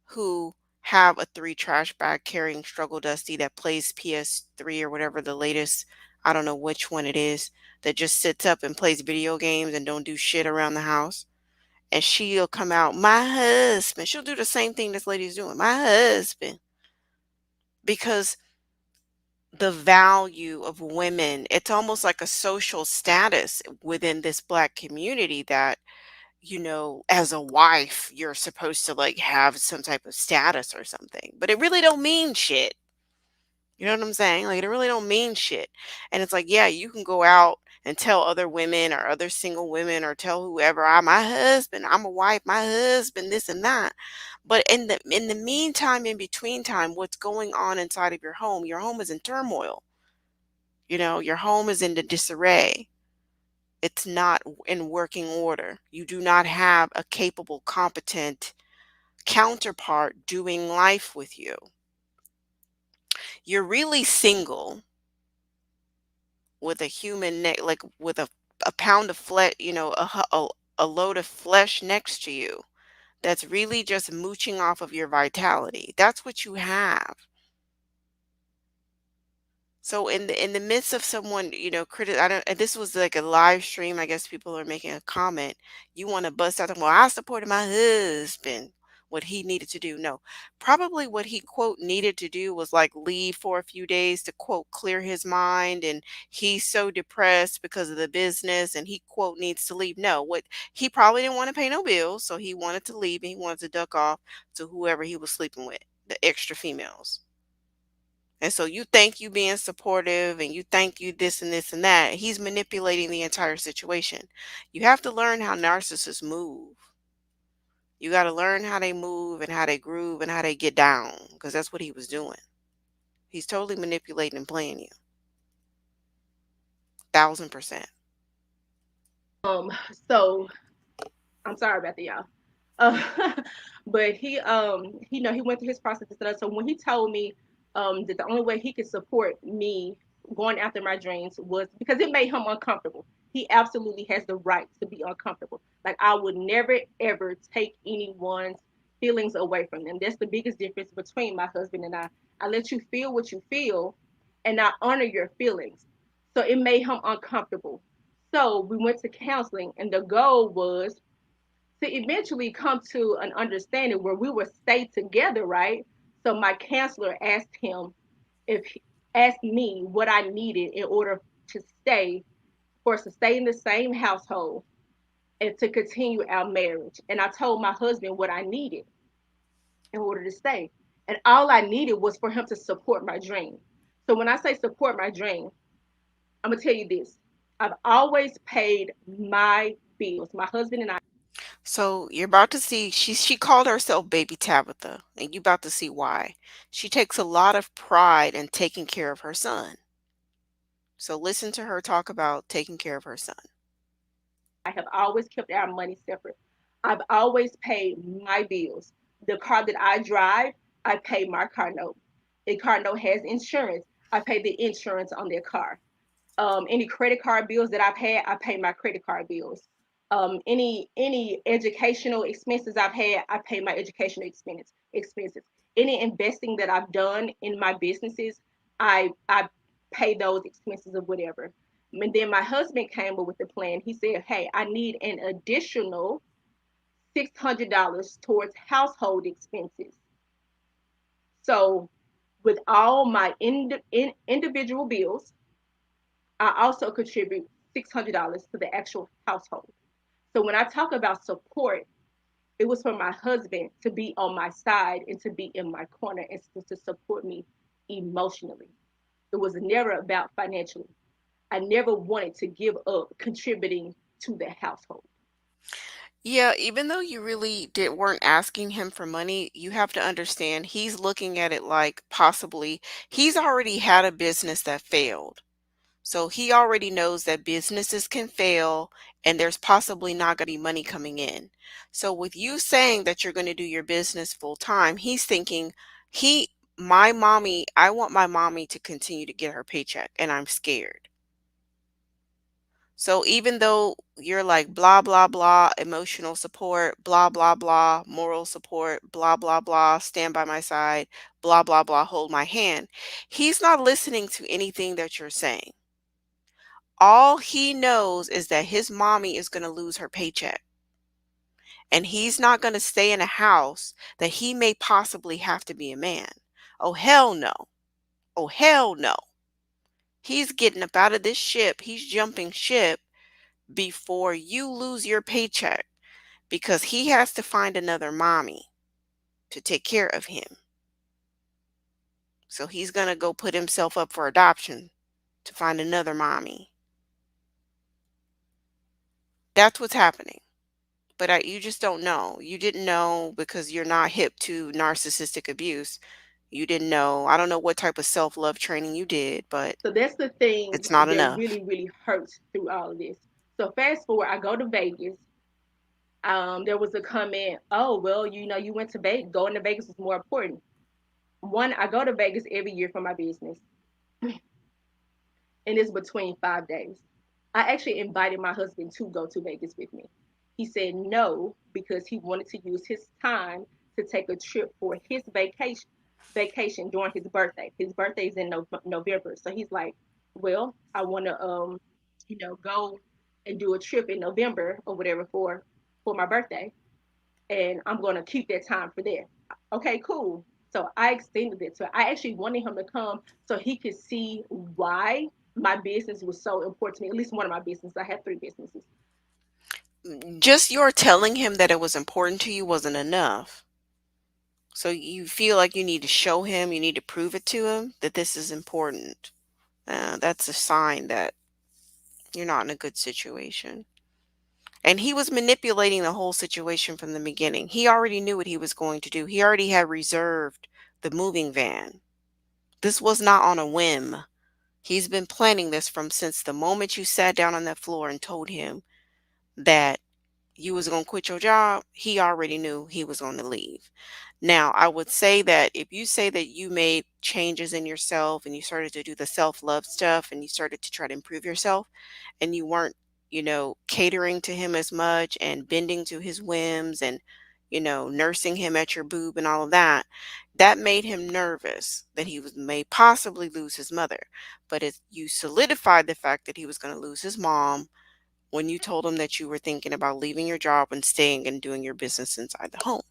who have a three trash bag carrying struggle dusty that plays PS3 or whatever the latest, I don't know which one it is, that just sits up and plays video games and don't do shit around the house. And she'll come out, my husband. She'll do the same thing this lady's doing, my husband. Because the value of women, it's almost like a social status within this black community that as a wife, you're supposed to like have some type of status or something, but it really don't mean shit. You know what I'm saying? Like it really don't mean shit. And it's like, yeah, you can go out and tell other women or other single women or tell whoever, I'm my husband, I'm a wife, my husband, this and that. But in the meantime, in between time, what's going on inside of your home is in turmoil. Your home is in the disarray. It's not in working order. You do not have a capable, competent counterpart doing life with you. You're really single with a human neck, like with a pound of flesh, a load of flesh next to you that's really just mooching off of your vitality. That's what you have. So in the midst of someone, I don't, and this was like a live stream. I guess people are making a comment. You want to bust out, well, I supported my husband, what he needed to do. No, probably what he quote needed to do was like leave for a few days to quote clear his mind. And he's so depressed because of the business and he quote needs to leave. No, what he probably didn't want to pay no bills. So he wanted to leave and he wanted to duck off to whoever he was sleeping with, the extra females. And so you think you being supportive and you think you this and this and that. He's manipulating the entire situation. You have to learn how narcissists move. You got to learn how they move and how they groove and how they get down because that's what he was doing. He's totally manipulating and playing you. 1000%. Um, so I'm sorry about that, y'all. Uh, but he went through his process and stuff. So when he told me that the only way he could support me going after my dreams was because it made him uncomfortable. He absolutely has the right to be uncomfortable. Like I would never ever take anyone's feelings away from them. That's the biggest difference between my husband and I. I let you feel what you feel, and I honor your feelings. So it made him uncomfortable. So we went to counseling, and the goal was to eventually come to an understanding where we would stay together, right? So my counselor if asked me what I needed in order to stay for us to stay in the same household and to continue our marriage. And I told my husband what I needed in order to stay. And all I needed was for him to support my dream. So when I say support my dream, I'm gonna tell you this. I've always paid my bills. My husband and I So you're about to see she called herself Baby Tabitha, and you about to see why. She takes a lot of pride in taking care of her son. So listen to her talk about taking care of her son. have always kept our money separate. I've always paid my bills. The car that I drive, I pay my car note. A car note has insurance. I pay the insurance on their car. Any credit card bills that I've had, I pay my credit card bills. Any educational expenses I've had, I pay my educational expenses. Any investing that I've done in my businesses, I pay those expenses or whatever. And then my husband came up with the plan. He said, "Hey, I need an additional $600 towards household expenses." So, with all my individual bills, I also contribute $600 to the actual household. So when I talk about support, it was for my husband to be on my side and to be in my corner and to support me emotionally. It was never about financially. I never wanted to give up contributing to the household. Yeah, even though you really did weren't asking him for money, you have to understand he's looking at it like possibly he's already had a business that failed. So he already knows that businesses can fail and there's possibly not going to be money coming in. So with you saying that you're going to do your business full time, he's thinking he my mommy, I want my mommy to continue to get her paycheck and I'm scared. So even though you're like blah blah blah emotional support, blah blah blah moral support, blah blah blah stand by my side, blah blah blah hold my hand, he's not listening to anything that you're saying. All he knows is that his mommy is going to lose her paycheck. And he's not going to stay in a house that he may possibly have to be a man. Oh, hell no. Oh, hell no. He's getting up out of this ship. He's jumping ship before you lose your paycheck because he has to find another mommy to take care of him. So he's going to go put himself up for adoption to find another mommy. That's what's happening. But you just don't know. You didn't know because you're not hip to narcissistic abuse. You didn't know. I don't know what type of self-love training you did, but So that's the thing it's not that enough. really, really hurts through all of this. So fast forward, I go to Vegas. There was a comment, oh, well, you went to Vegas. Going to Vegas is more important. One, I go to Vegas every year for my business, and it's between 5 days. I actually invited my husband to go to Vegas with me. He said no because he wanted to use his time to take a trip for his vacation during his birthday. His birthday is in November, so he's like, "Well, I want to go and do a trip in November or whatever for my birthday, and I'm going to keep that time for that." Okay, cool. So I extended it. So I actually wanted him to come so he could see why my business was so important to me. At least one of my businesses. I have three businesses. Just your telling him that it was important to you wasn't enough. So you feel like you need to show him, you need to prove it to him that this is important. That's a sign that you're not in a good situation. And he was manipulating the whole situation from the beginning. He already knew what he was going to do. He already had reserved the moving van. This was not on a whim. He's been planning this from since the moment you sat down on that floor and told him that you was going to quit your job. He already knew he was going to leave. Now, I would say that if you say that you made changes in yourself and you started to do the self-love stuff and you started to try to improve yourself and you weren't, catering to him as much and bending to his whims and, nursing him at your boob and all of that, that made him nervous that he was may possibly lose his mother. But if you solidified the fact that he was going to lose his mom when you told him that you were thinking about leaving your job and staying and doing your business inside the home.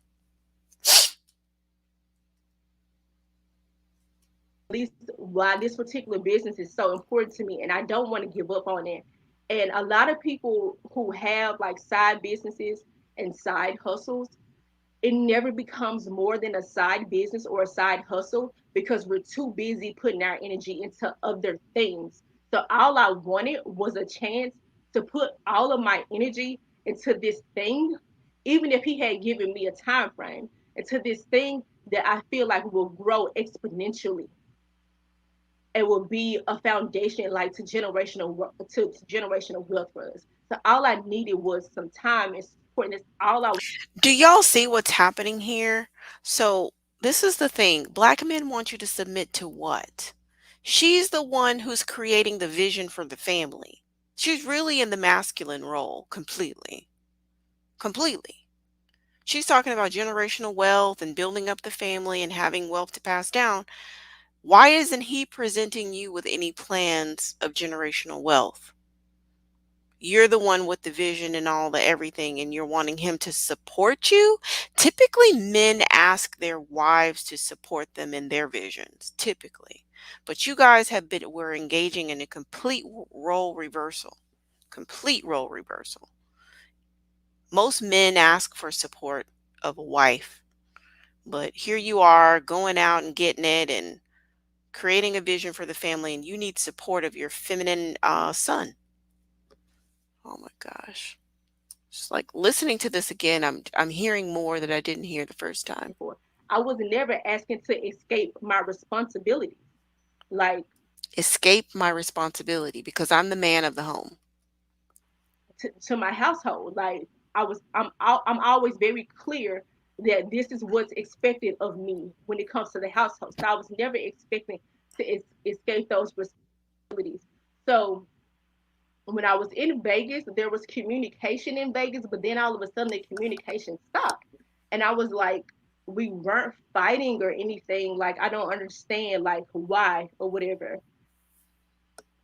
At least why this particular business is so important to me, and I don't want to give up on it. And a lot of people who have like side businesses and side hustles, it never becomes more than a side business or a side hustle because we're too busy putting our energy into other things. So all I wanted was a chance to put all of my energy into this thing, even if he had given me a time frame, into this thing that I feel like will grow exponentially. It will be a foundation like to generational wealth for us. So all I needed was some time and support. And that's all I. Do y'all see what's happening here? So, this is the thing. Black men want you to submit to what? She's the one who's creating the vision for the family. She's really in the masculine role completely. Completely. She's talking about generational wealth and building up the family and having wealth to pass down. Why isn't he presenting you with any plans of generational wealth? You're the one with the vision and all the everything, and you're wanting him to support you. Typically, men ask their wives to support them in their visions, typically. But you guys we're engaging in a complete role reversal. Complete role reversal. Most men ask for support of a wife, but here you are going out and getting it and creating a vision for the family, and you need support of your feminine son. Oh my gosh. Just like listening to this again, I'm hearing more that I didn't hear the first time. For. I was never asking to escape my responsibilities. Like Escape my responsibility because I'm the man of the home. to my household. Like I'm always very clear that this is what's expected of me when it comes to the household. So I was never expecting to escape those responsibilities. So when I was in Vegas, there was communication in Vegas, but then all of a sudden the communication stopped. And I was like, we weren't fighting or anything. Like, I don't understand, like, why or whatever.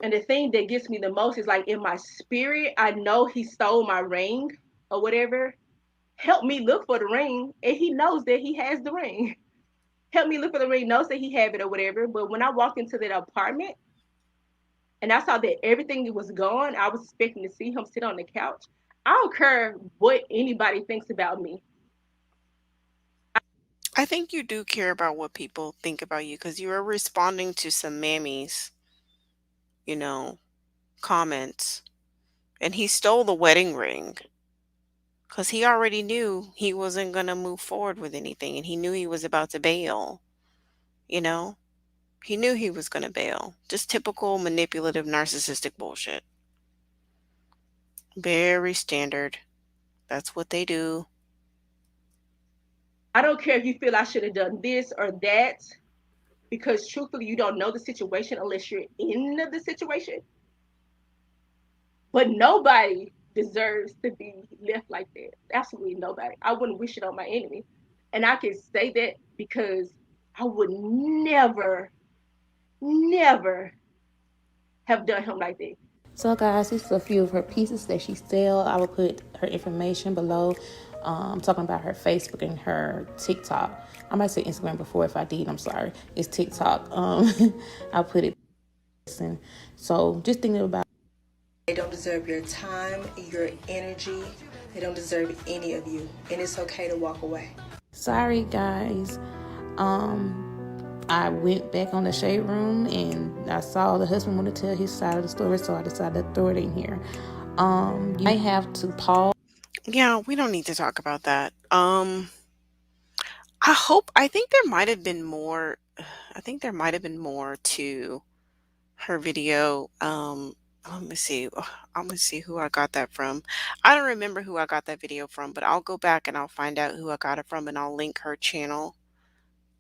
And the thing that gets me the most is like in my spirit, I know he stole my ring or whatever. Help me look for the ring. And he knows that he has the ring. Help me look for the ring, knows that he have it or whatever. But when I walked into that apartment, and I saw that everything was gone. I was expecting to see him sit on the couch. I don't care what anybody thinks about me. I think you do care about what people think about you because you are responding to some mammies, you know, comments. And he stole the wedding ring because he already knew he wasn't going to move forward with anything. And he knew he was about to bail, you know? He knew he was going to bail. Just typical manipulative narcissistic bullshit. Very standard. That's what they do. I don't care if you feel I should have done this or that, because truthfully, you don't know the situation unless you're in the situation. But nobody deserves to be left like that. Absolutely nobody. I wouldn't wish it on my enemy. And I can say that because I would never, never have done him like that. So guys, this is a few of her pieces that she sell. I will put her information below. Talking about her Facebook and her TikTok. I might say Instagram before. If I did, I'm sorry. It's TikTok. I'll put it. So just thinking about. They don't deserve your time, your energy. They don't deserve any of you. And it's okay to walk away. Sorry guys. I went back on the shade room and I saw the husband want to tell his side of the story, so I decided to throw it in here. You may have to pause. Yeah, we don't need to talk about that. I think there might have been more. I think there might have been more to her video. Let me see. I'm gonna see who I got that from. I don't remember who I got that video from, but I'll go back and I'll find out who I got it from and I'll link her channel.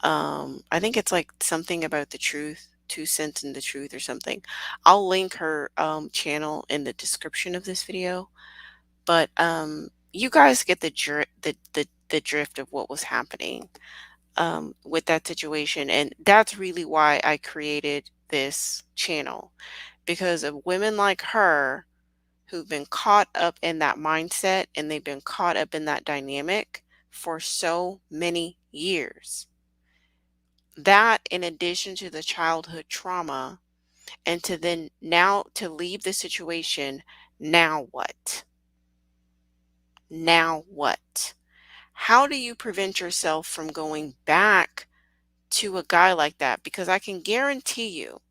I think it's like something about the truth, 2 cents in the truth or something. I'll link her channel in the description of this video. But you guys get the drift of what was happening with that situation, and that's really why I created this channel, because of women like her who've been caught up in that mindset and they've been caught up in that dynamic for so many years. That, in addition to the childhood trauma, and to then now to leave the situation, Now what? Now what? How do you prevent yourself from going back to a guy like that? Because I can guarantee you,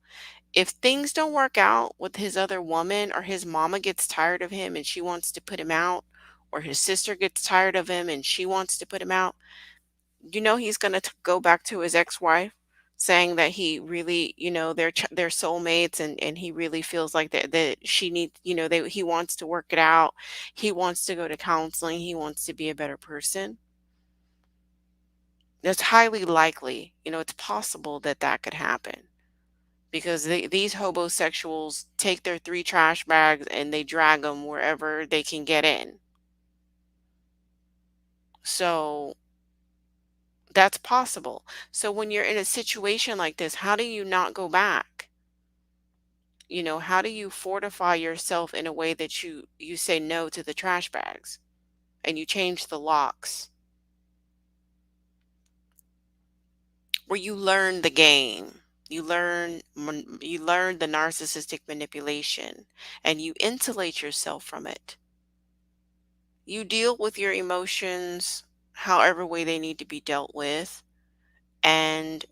if things don't work out with his other woman, or his mama gets tired of him and she wants to put him out, or his sister gets tired of him and she wants to put him out, he's going to go back to his ex-wife saying that he really, they're soulmates, and he really feels like that she needs, he wants to work it out. He wants to go to counseling. He wants to be a better person. It's highly likely, it's possible that that could happen, because these hobosexuals take their three trash bags and they drag them wherever they can get in. So that's possible. So when you're in a situation like this, how do you not go back? How do you fortify yourself in a way that you say no to the trash bags, and you change the locks, where you learn the game. You learn the narcissistic manipulation, and you insulate yourself from it. You deal with your emotions however way they need to be dealt with, and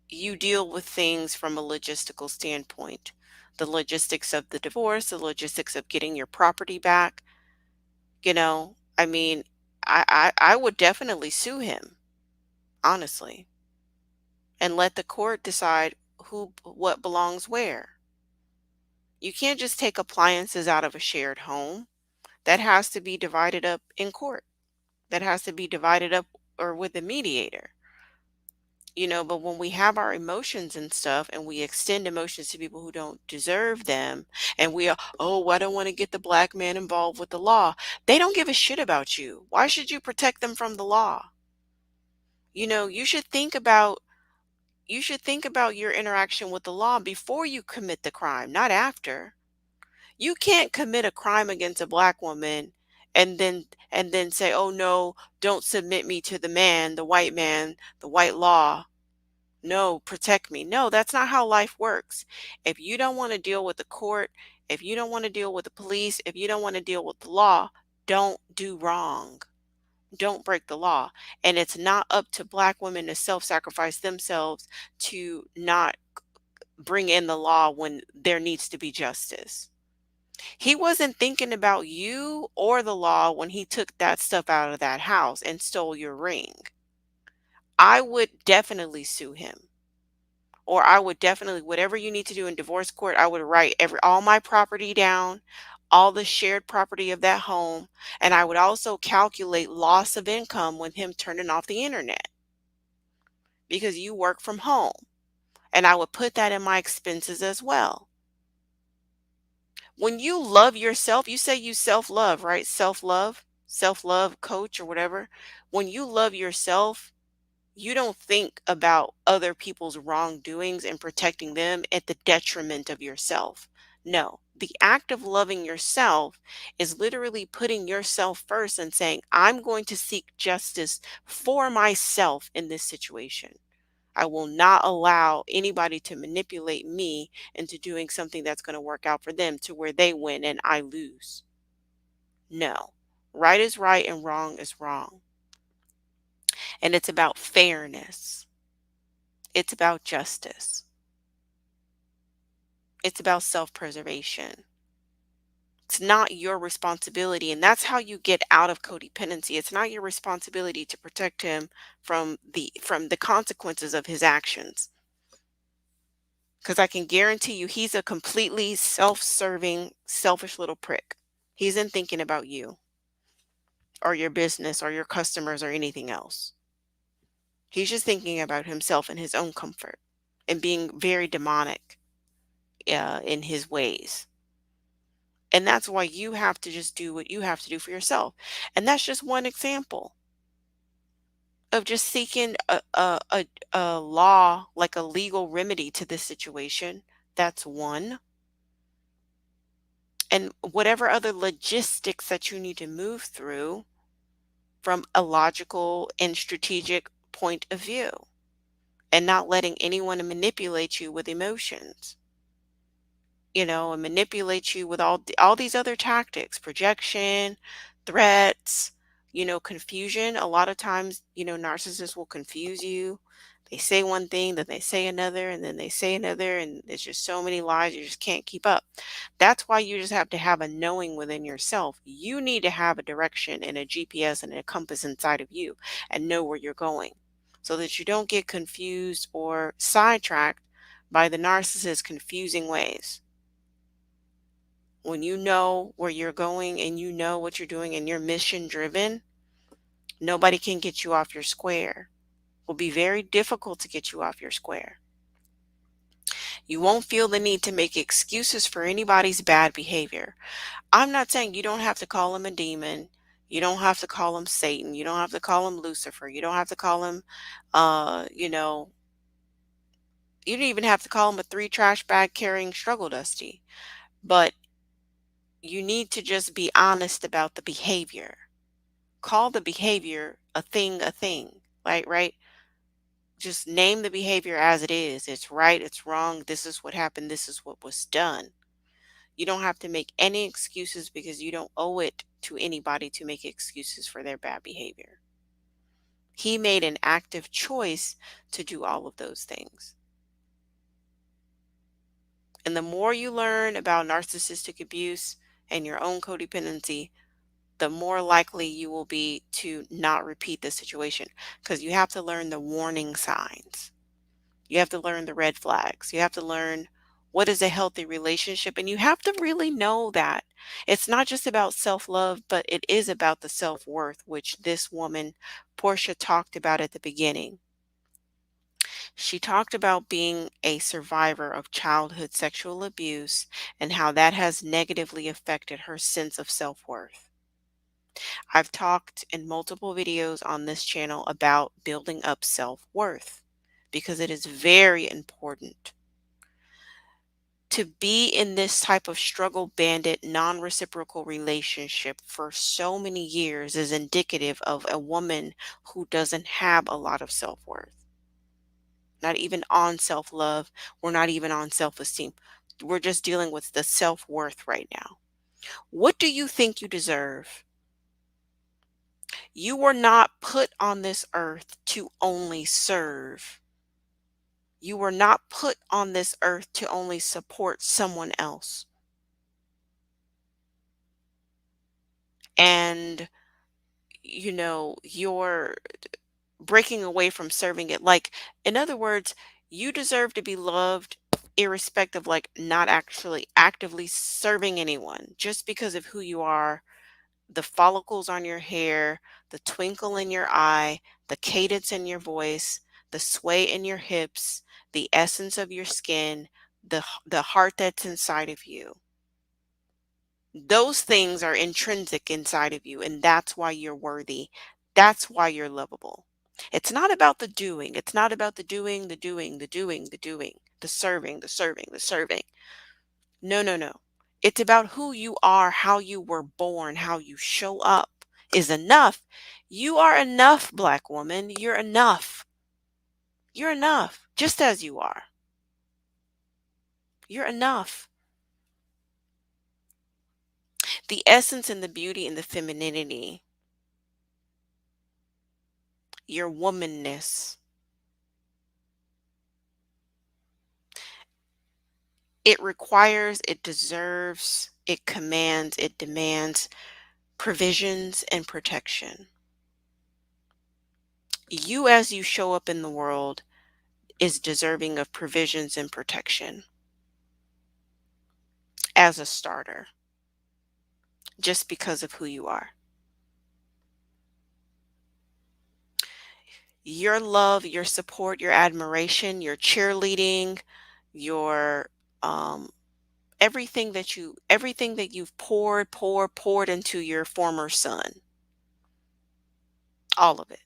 you deal with things from a logistical standpoint. The logistics of the divorce, the logistics of getting your property back. I mean, I would definitely sue him, honestly, and let the court decide what belongs where. You can't just take appliances out of a shared home. That has to be divided up in court. That has to be divided up, or with a mediator. But when we have our emotions and stuff, and we extend emotions to people who don't deserve them, and we are, oh, I don't want to get the black man involved with the law. They don't give a shit about you. Why should you protect them from the law? You should think about your interaction with the law before you commit the crime, not after. You can't commit a crime against a black woman and then say, "Oh no, don't submit me to the man, the white law. No, protect me." No, that's not how life works. If you don't want to deal with the court, if you don't want to deal with the police, if you don't want to deal with the law, don't do wrong. Don't break the law. And it's not up to black women to self-sacrifice themselves to not bring in the law when there needs to be justice. He wasn't thinking about you or the law when he took that stuff out of that house and stole your ring. I would definitely sue him. Or I would definitely, whatever you need to do in divorce court, I would write all my property down, all the shared property of that home, and I would also calculate loss of income with him turning off the internet, because you work from home, and I would put that in my expenses as well. When you love yourself, you say you self-love, right? Self-love coach or whatever. When you love yourself, you don't think about other people's wrongdoings and protecting them at the detriment of yourself. No, the act of loving yourself is literally putting yourself first and saying, I'm going to seek justice for myself in this situation. I will not allow anybody to manipulate me into doing something that's going to work out for them to where they win and I lose. No, right is right and wrong is wrong. And it's about fairness. It's about justice. It's about self-preservation. It's not your responsibility, and that's how you get out of codependency. It's not your responsibility to protect him from the consequences of his actions. Because I can guarantee you he's a completely self-serving, selfish little prick. He isn't thinking about you or your business or your customers or anything else. He's just thinking about himself and his own comfort, and being very demonic in his ways. And that's why you have to just do what you have to do for yourself. And that's just one example of just seeking a law, like a legal remedy to this situation. That's one. And whatever other logistics that you need to move through from a logical and strategic point of view, and not letting anyone manipulate you with emotions. and manipulate you with all these other tactics, projection, threats, confusion. A lot of times, narcissists will confuse you. They say one thing, then they say another, and then they say another, and there's just so many lies you just can't keep up. That's why you just have to have a knowing within yourself. You need to have a direction and a GPS and a compass inside of you and know where you're going so that you don't get confused or sidetracked by the narcissist's confusing ways. When you know where you're going and you know what you're doing and you're mission driven, nobody can get you off your square. It will be very difficult to get you off your square. You won't feel the need to make excuses for anybody's bad behavior. I'm not saying you don't have to call him a demon. You don't have to call him Satan. You don't have to call him Lucifer. You don't have to call him, you know, you don't even have to call him a three trash bag carrying struggle dusty. But you need to just be honest about the behavior. Call the behavior a thing, a thing. Right? Just name the behavior as it is. It's right, it's wrong. This is what happened. This is what was done. You don't have to make any excuses because you don't owe it to anybody to make excuses for their bad behavior. He made an active choice to do all of those things. And the more you learn about narcissistic abuse and your own codependency, the more likely you will be to not repeat the situation because you have to learn the warning signs. You have to learn the red flags. You have to learn what is a healthy relationship. And you have to really know that it's not just about self love, but it is about the self worth, which this woman, Porsha, talked about at the beginning. She talked about being a survivor of childhood sexual abuse and how that has negatively affected her sense of self worth. I've talked in multiple videos on this channel about building up self worth because it is very important. To be in this type of struggle bandit, non reciprocal relationship for so many years is indicative of a woman who doesn't have a lot of self worth, not even on self love. We're not even on self esteem. We're just dealing with the self worth right now. What do you think you deserve? You were not put on this earth to only serve. You were not put on this earth to only support someone else. And, you're breaking away from serving it. Like, in other words, you deserve to be loved irrespective, like not actually actively serving anyone just because of who you are, the follicles on your hair, the twinkle in your eye, the cadence in your voice, the sway in your hips, the essence of your skin, the heart that's inside of you. Those things are intrinsic inside of you, and that's why you're worthy. That's why you're lovable. It's not about the doing. It's not about the doing, the doing, the doing, the doing, the serving, the serving, the serving. No, no, no. It's about who you are, how you were born, how you show up is enough. You are enough, Black woman. You're enough. You're enough, just as you are. You're enough. The essence and the beauty and the femininity, your womanness, it requires, it deserves, it commands, it demands provisions and protection. You, as you show up in the world, is deserving of provisions and protection as a starter, just because of who you are. Your love, your support, your admiration, your cheerleading, your everything that you've poured into your former son, all of it.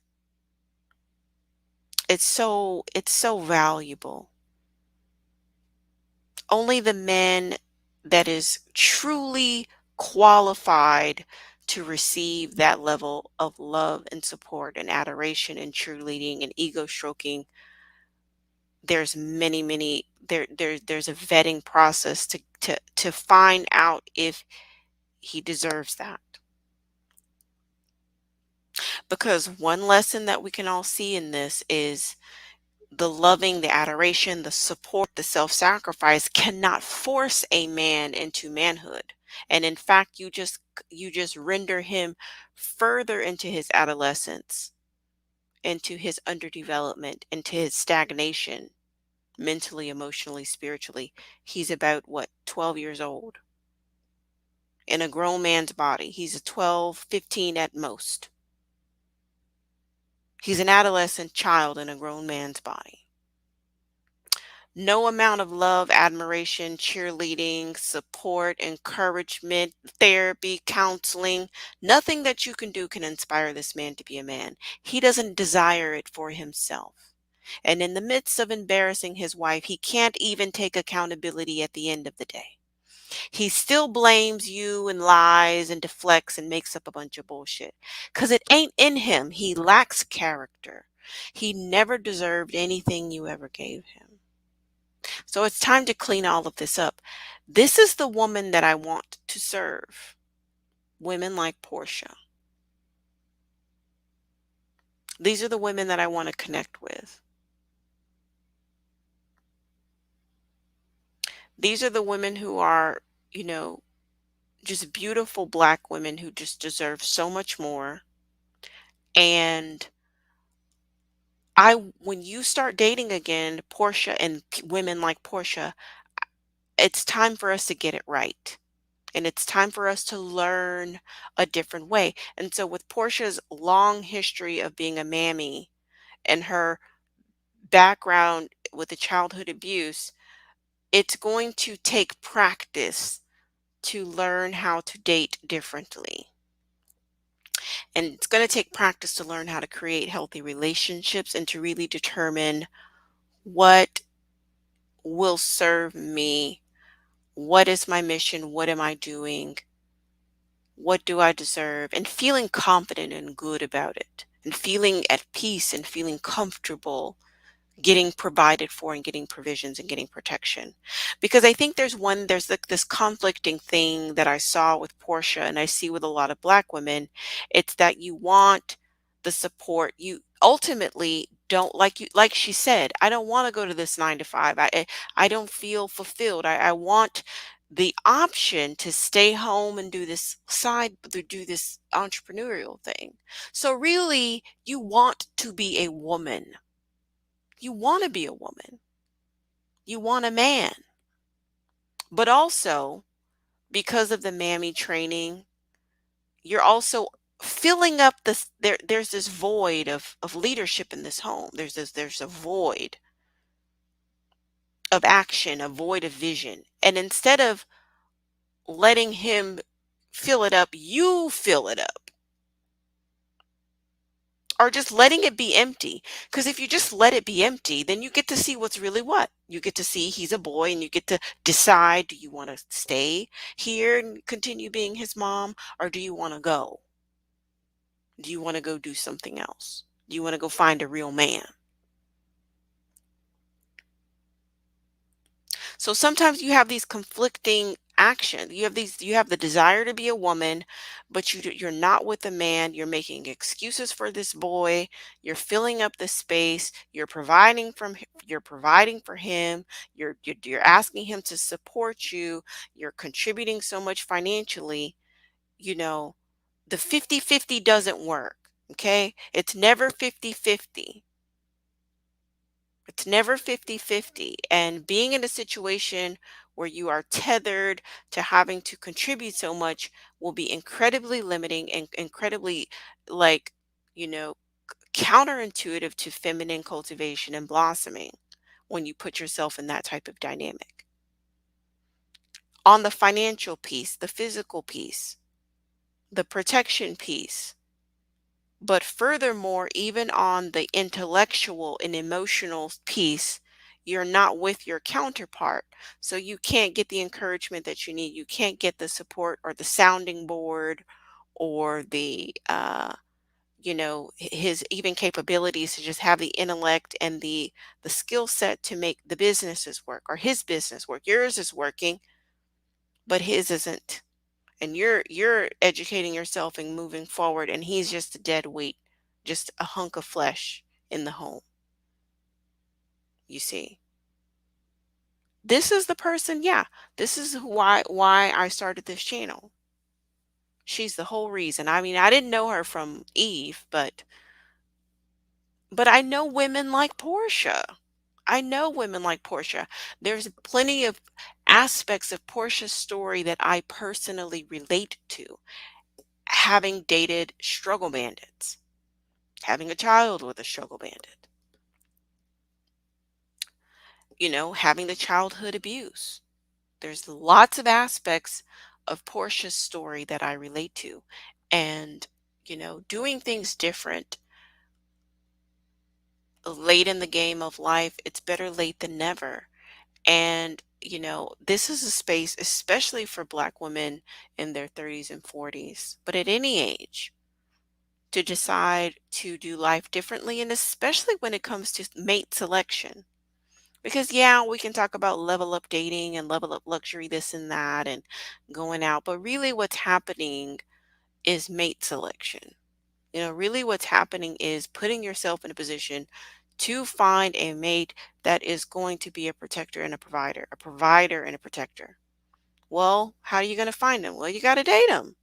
It's so valuable. Only the men that is truly qualified to receive that level of love and support and adoration and cheerleading and ego stroking, there's a vetting process to find out if he deserves that. Because one lesson that we can all see in this is the loving, the adoration, the support, the self-sacrifice cannot force a man into manhood. And in fact, you just render him further into his adolescence, into his underdevelopment, into his stagnation, mentally, emotionally, spiritually. He's about what, 12 years old in a grown man's body. He's a 12, 15 at most. He's an adolescent child in a grown man's body. No amount of love, admiration, cheerleading, support, encouragement, therapy, counseling, nothing that you can do can inspire this man to be a man. He doesn't desire it for himself. And in the midst of embarrassing his wife, he can't even take accountability at the end of the day. He still blames you and lies and deflects and makes up a bunch of bullshit because it ain't in him. He lacks character. He never deserved anything you ever gave him. So it's time to clean all of this up. This is the woman that I want to serve. Women like Porsha. These are the women that I want to connect with. These are the women who are, you know, just beautiful black women who just deserve so much more. And when you start dating again, Portia and women like Portia, it's time for us to get it right. And it's time for us to learn a different way. And so with Portia's long history of being a mammy and her background with the childhood abuse, it's going to take practice to learn how to date differently. And it's going to take practice to learn how to create healthy relationships and to really determine what will serve me. What is my mission? What am I doing? What do I deserve? And feeling confident and good about it, and feeling at peace and feeling comfortable getting provided for and getting provisions and getting protection. Because I think there's like this conflicting thing that I saw with Portia and I see with a lot of black women. It's that you want the support. You ultimately don't, like she said, I don't want to go to this 9 to 5. I don't feel fulfilled. I want the option to stay home and do this entrepreneurial thing. So really you want to be a woman. You want to be a woman. You want a man. But also, because of the mammy training, you're also filling up there's this void of leadership in this home. There's a void of action, a void of vision. And instead of letting him fill it up, you fill it up. Or just letting it be empty. Because if you just let it be empty, then you get to see what's really what. You get to see he's a boy and you get to decide, do you want to stay here and continue being his mom, or do you want to go? Do you want to go do something else? Do you want to go find a real man? So sometimes you have these conflicting actions. You have the desire to be a woman, but you're not with a man. You're making excuses for this boy. You're filling up the space. You're providing for him. You're asking him to support you. You're contributing so much financially. You know, the 50-50 doesn't work. Okay? It's never 50-50. It's never 50-50. And being in a situation where you are tethered to having to contribute so much will be incredibly limiting and incredibly, like, you know, counterintuitive to feminine cultivation and blossoming when you put yourself in that type of dynamic. On the financial piece, the physical piece, the protection piece, but furthermore, even on the intellectual and emotional piece, you're not with your counterpart. So you can't get the encouragement that you need. You can't get the support or the sounding board or his even capabilities to just have the intellect and the skill set to make the businesses work, or his business work. Yours is working, but his isn't. And you're educating yourself and moving forward, and he's just a dead weight, just a hunk of flesh in the home. You see, this is the person. Yeah, this is why I started this channel. She's the whole reason. I mean, I didn't know her from Eve, but I know women like Portia. I know women like Portia. There's plenty of aspects of Portia's story that I personally relate to, having dated struggle bandits, having a child with a struggle bandit, having the childhood abuse. There's lots of aspects of Portia's story that I relate to. And, doing things different late in the game of life, it's better late than never. And, this is a space, especially for Black women in their 30s and 40s, but at any age, to decide to do life differently. And especially when it comes to mate selection. Because, yeah, we can talk about level up dating and level up luxury, this and that, and going out. But really, what's happening is mate selection. Really what's happening is putting yourself in a position to find a mate that is going to be a protector and a provider and a protector. Well, how are you going to find them? Well, you got to date them.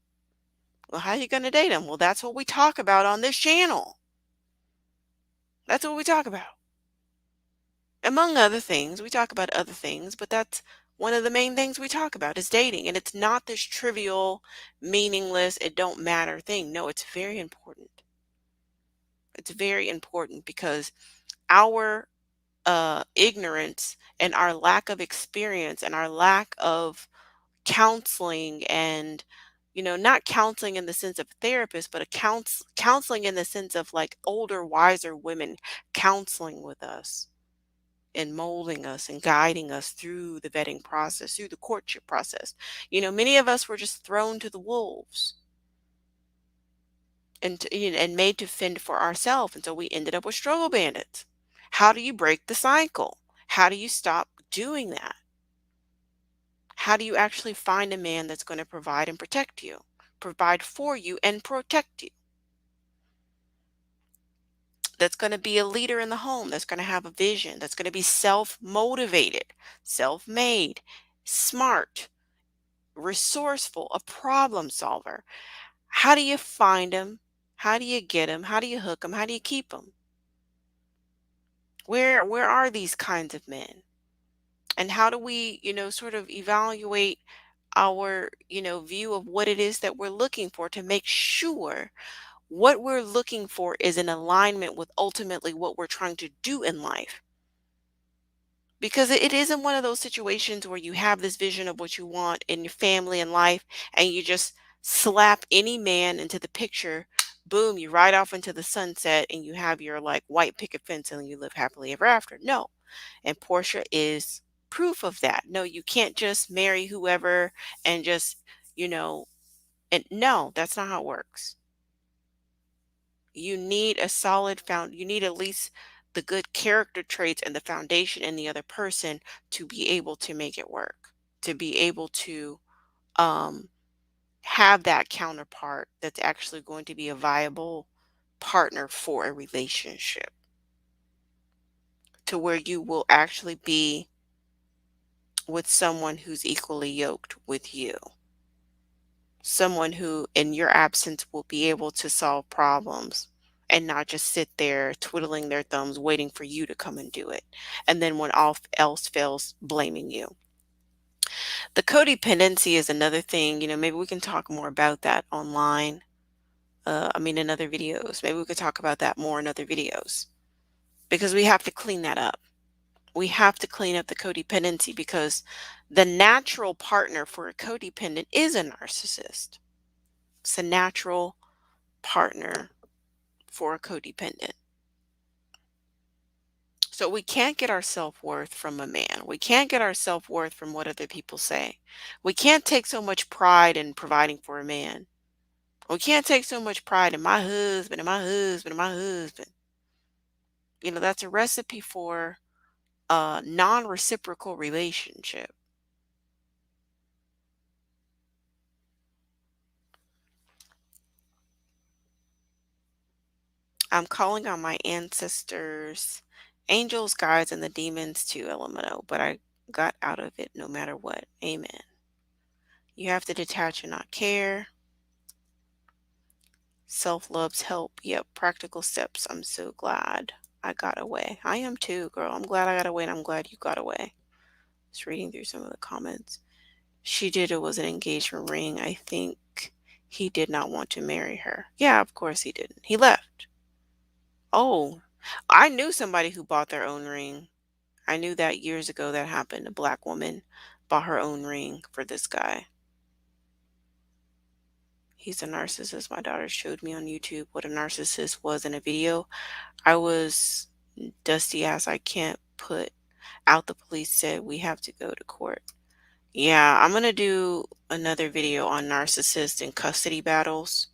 Well, how are you going to date them? Well, that's what we talk about on this channel. That's what we talk about. Among other things, we talk about other things, but that's one of the main things we talk about is dating. And it's not this trivial, meaningless, it don't matter thing. No, it's very important. It's very important because our ignorance and our lack of experience and our lack of counseling and not counseling in the sense of therapist, but a counseling in the sense of like older, wiser women counseling with us and molding us and guiding us through the vetting process, through the courtship process. Many of us were just thrown to the wolves and made to fend for ourselves. And so we ended up with struggle bandits. How do you break the cycle? How do you stop doing that? How do you actually find a man that's going to provide and protect you, provide for you and protect you? That's going to be a leader in the home, that's going to have a vision, that's going to be self-motivated, self-made, smart, resourceful, a problem solver. How do you find them? How do you get them? How do you hook them? How do you keep them? Where are these kinds of men? And how do we, sort of evaluate our, view of what it is that we're looking for to make sure what we're looking for is in alignment with ultimately what we're trying to do in life? Because it isn't one of those situations where you have this vision of what you want in your family and life, and you just slap any man into the picture, boom, you ride off into the sunset, and you have your like white picket fence and you live happily ever after. No. And Portia is proof of that. No, you can't just marry whoever and just, you know, and no, that's not how it works. You need a solid you need at least the good character traits and the foundation in the other person to be able to make it work, to be able to um, have that counterpart that's actually going to be a viable partner for a relationship, to where you will actually be with someone who's equally yoked with you. Someone who, in your absence, will be able to solve problems and not just sit there twiddling their thumbs waiting for you to come and do it. And then when all else fails, blaming you. The codependency is another thing. Maybe we can talk more about that online. In other videos. Maybe we could talk about that more in other videos because we have to clean that up. We have to clean up the codependency because the natural partner for a codependent is a narcissist. It's a natural partner for a codependent. So we can't get our self-worth from a man. We can't get our self-worth from what other people say. We can't take so much pride in providing for a man We can't take so much pride in my husband and my husband and my husband. That's a recipe for a non-reciprocal relationship. I'm calling on my ancestors, angels, guides, and the demons to LMNO, but I got out of it no matter what. Amen. You have to detach and not care. Self love's help. Yep, practical steps. I'm so glad I got away. I am too, girl. I'm glad I got away and I'm glad you got away. Just reading through some of the comments. She did it was an engagement ring. I think he did not want to marry her. Yeah, of course he didn't. He left. Oh, I knew somebody who bought their own ring. I knew that years ago that happened. A black woman bought her own ring for this guy. He's a narcissist. My daughter showed me on YouTube what a narcissist was in a video. I was dusty ass. I can't put out. The police said we have to go to court. Yeah, I'm gonna do another video on narcissists and custody battles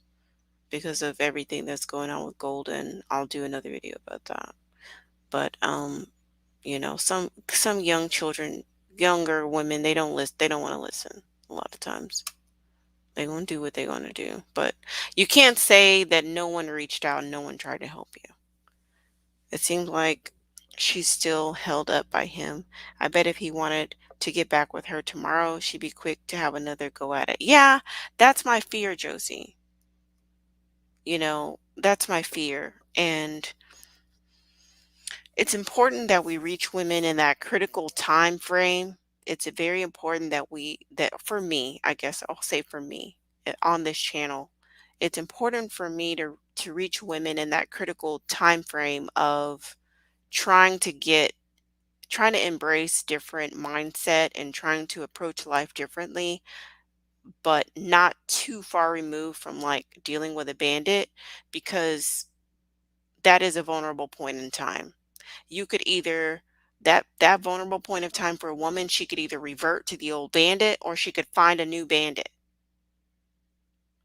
because of everything that's going on with Golden. I'll do another video about that. But some young children, younger women, they don't listen. They don't want to listen a lot of times. They're gonna do what they're gonna do. But you can't say that no one reached out and no one tried to help you. It seems like she's still held up by him. I bet if he wanted to get back with her tomorrow, she'd be quick to have another go at it. Yeah, that's my fear, Josie. That's my fear. And it's important that we reach women in that critical time frame. It's very important that for me, I guess I'll say for me, on this channel, it's important for me to reach women in that critical time frame of trying to get trying to embrace different mindset and trying to approach life differently, but not too far removed from like dealing with a bandit, because that is a vulnerable point in time. You could either that vulnerable point of time for a woman, she could either revert to the old bandit or she could find a new bandit.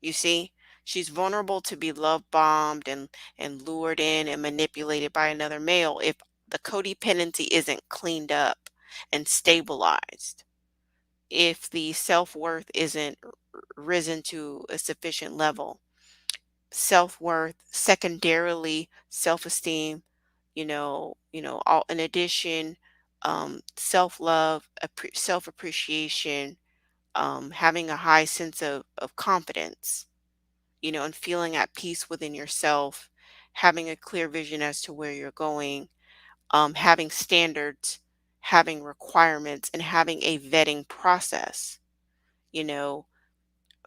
You see, she's vulnerable to be love bombed and lured in and manipulated by another male if the codependency isn't cleaned up and stabilized. If the self-worth isn't risen to a sufficient level. Self-worth, secondarily self-esteem, all in addition, self-love, self-appreciation, having a high sense of confidence, and feeling at peace within yourself, having a clear vision as to where you're going, having standards, having requirements, and having a vetting process, you know,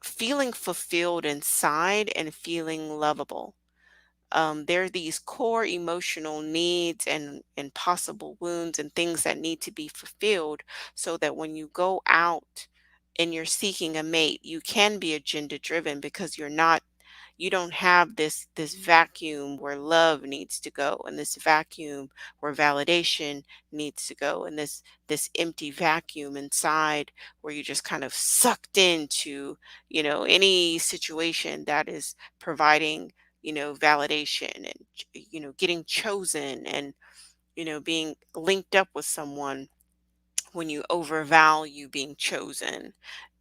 feeling fulfilled inside and feeling lovable. There are these core emotional needs and possible wounds and things that need to be fulfilled so that when you go out and you're seeking a mate, you can be agenda driven because you don't have this vacuum where love needs to go, and this vacuum where validation needs to go, and this empty vacuum inside where you're just kind of sucked into any situation that is providing validation and getting chosen and being linked up with someone when you overvalue being chosen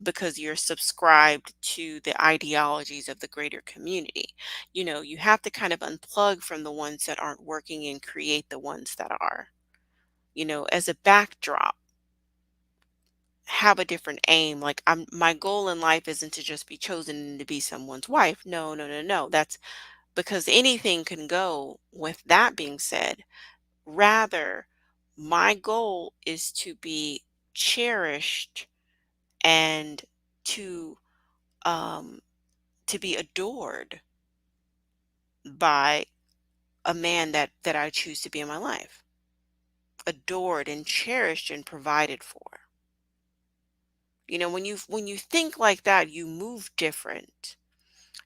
because you're subscribed to the ideologies of the greater community. You have to kind of unplug from the ones that aren't working and create the ones that are. As a backdrop, have a different aim. Like my goal in life isn't to just be chosen and to be someone's wife. No, no, no, no. That's because anything can go. With that being said, rather, my goal is to be cherished and to um to be adored by a man that I choose to be in my life. Adored and cherished and provided for. When you think like that, you move different.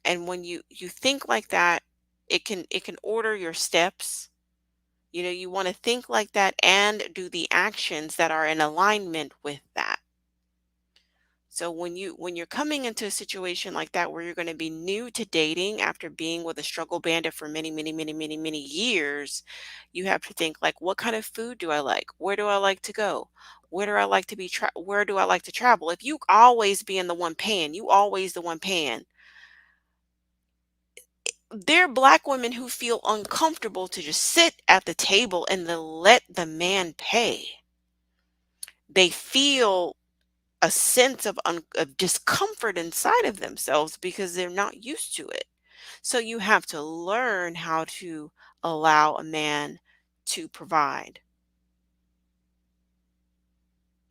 And when you think like that, it can order your steps. You want to think like that and do the actions that are in alignment with that. So when you're coming into a situation like that where you're going to be new to dating after being with a struggle bandit for many, many, many, many, many years, you have to think like, what kind of food do I like? Where do I like to go? Where do I like to be where do I like to travel? If you always being the one paying, you always the one paying. There are black women who feel uncomfortable to just sit at the table and then let the man pay. They feel a sense of discomfort inside of themselves because they're not used to it. So you have to learn how to allow a man to provide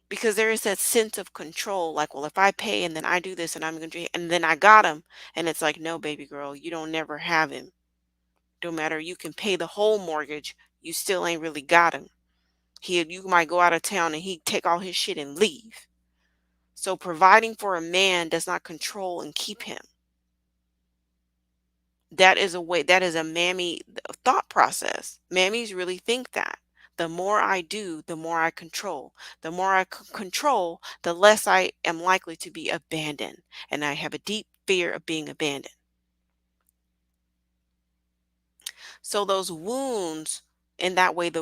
because there is that sense of control. Like, well, if I pay and then I do this and I'm going to, and then I got him. And it's like, no, baby girl, you don't never have him. No matter, you can pay the whole mortgage, you still ain't really got him. You might go out of town and he take all his shit and leave. So providing for a man does not control and keep him. That is a way, that is a mammy thought process. Mammies really think that. The more I do, the more I control. The more I control, the less I am likely to be abandoned. And I have a deep fear of being abandoned. So those wounds, in that way, the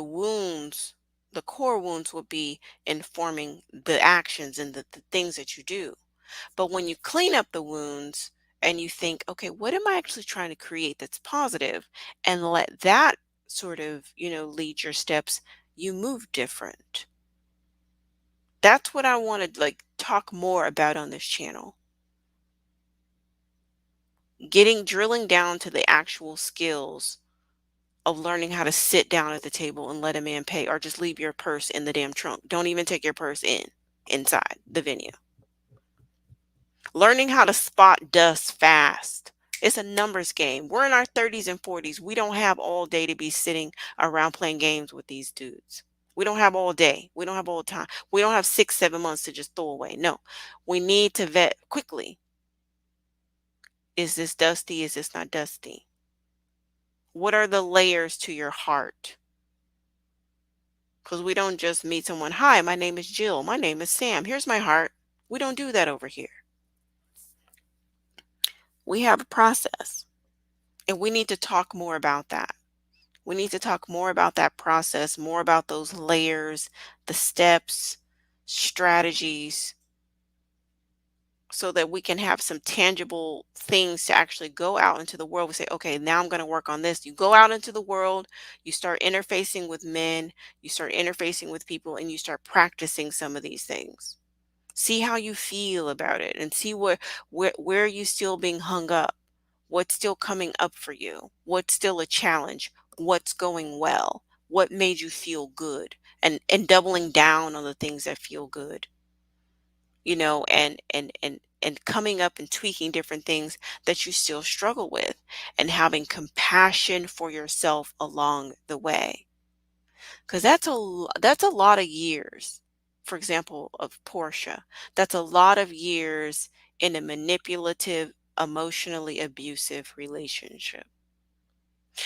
core wounds will be informing the actions and the things that you do. But when you clean up the wounds and you think, okay, what am I actually trying to create that's positive, and let that sort of, lead your steps, you move different. That's what I want to like talk more about on this channel. Drilling down to the actual skills of learning how to sit down at the table and let a man pay, or just leave your purse in the damn trunk. Don't even take your purse inside the venue. Learning how to spot dust fast. It's a numbers game. We're in our 30s and 40s. We don't have all day to be sitting around playing games with these dudes. We don't have all day. We don't have all time. We don't have 6, 7 months to just throw away. No, we need to vet quickly. Is this dusty? Is this not dusty? What are the layers to your heart? Because we don't just meet someone. Hi, my name is Jill. My name is Sam. Here's my heart. We don't do that over here. We have a process, and we need to talk more about that. We need to talk more about that process, more about those layers, the steps, strategies, so that we can have some tangible things to actually go out into the world. We say, okay, now I'm going to work on this. You go out into the world, you start interfacing with men, you start interfacing with people, and you start practicing some of these things. See how you feel about it, and see where you still being hung up, what's still coming up for you, what's still a challenge, what's going well, what made you feel good, and doubling down on the things that feel good, and coming up and tweaking different things that you still struggle with, and having compassion for yourself along the way, because that's a lot of years. For example, of Portia, that's a lot of years in a manipulative, emotionally abusive relationship.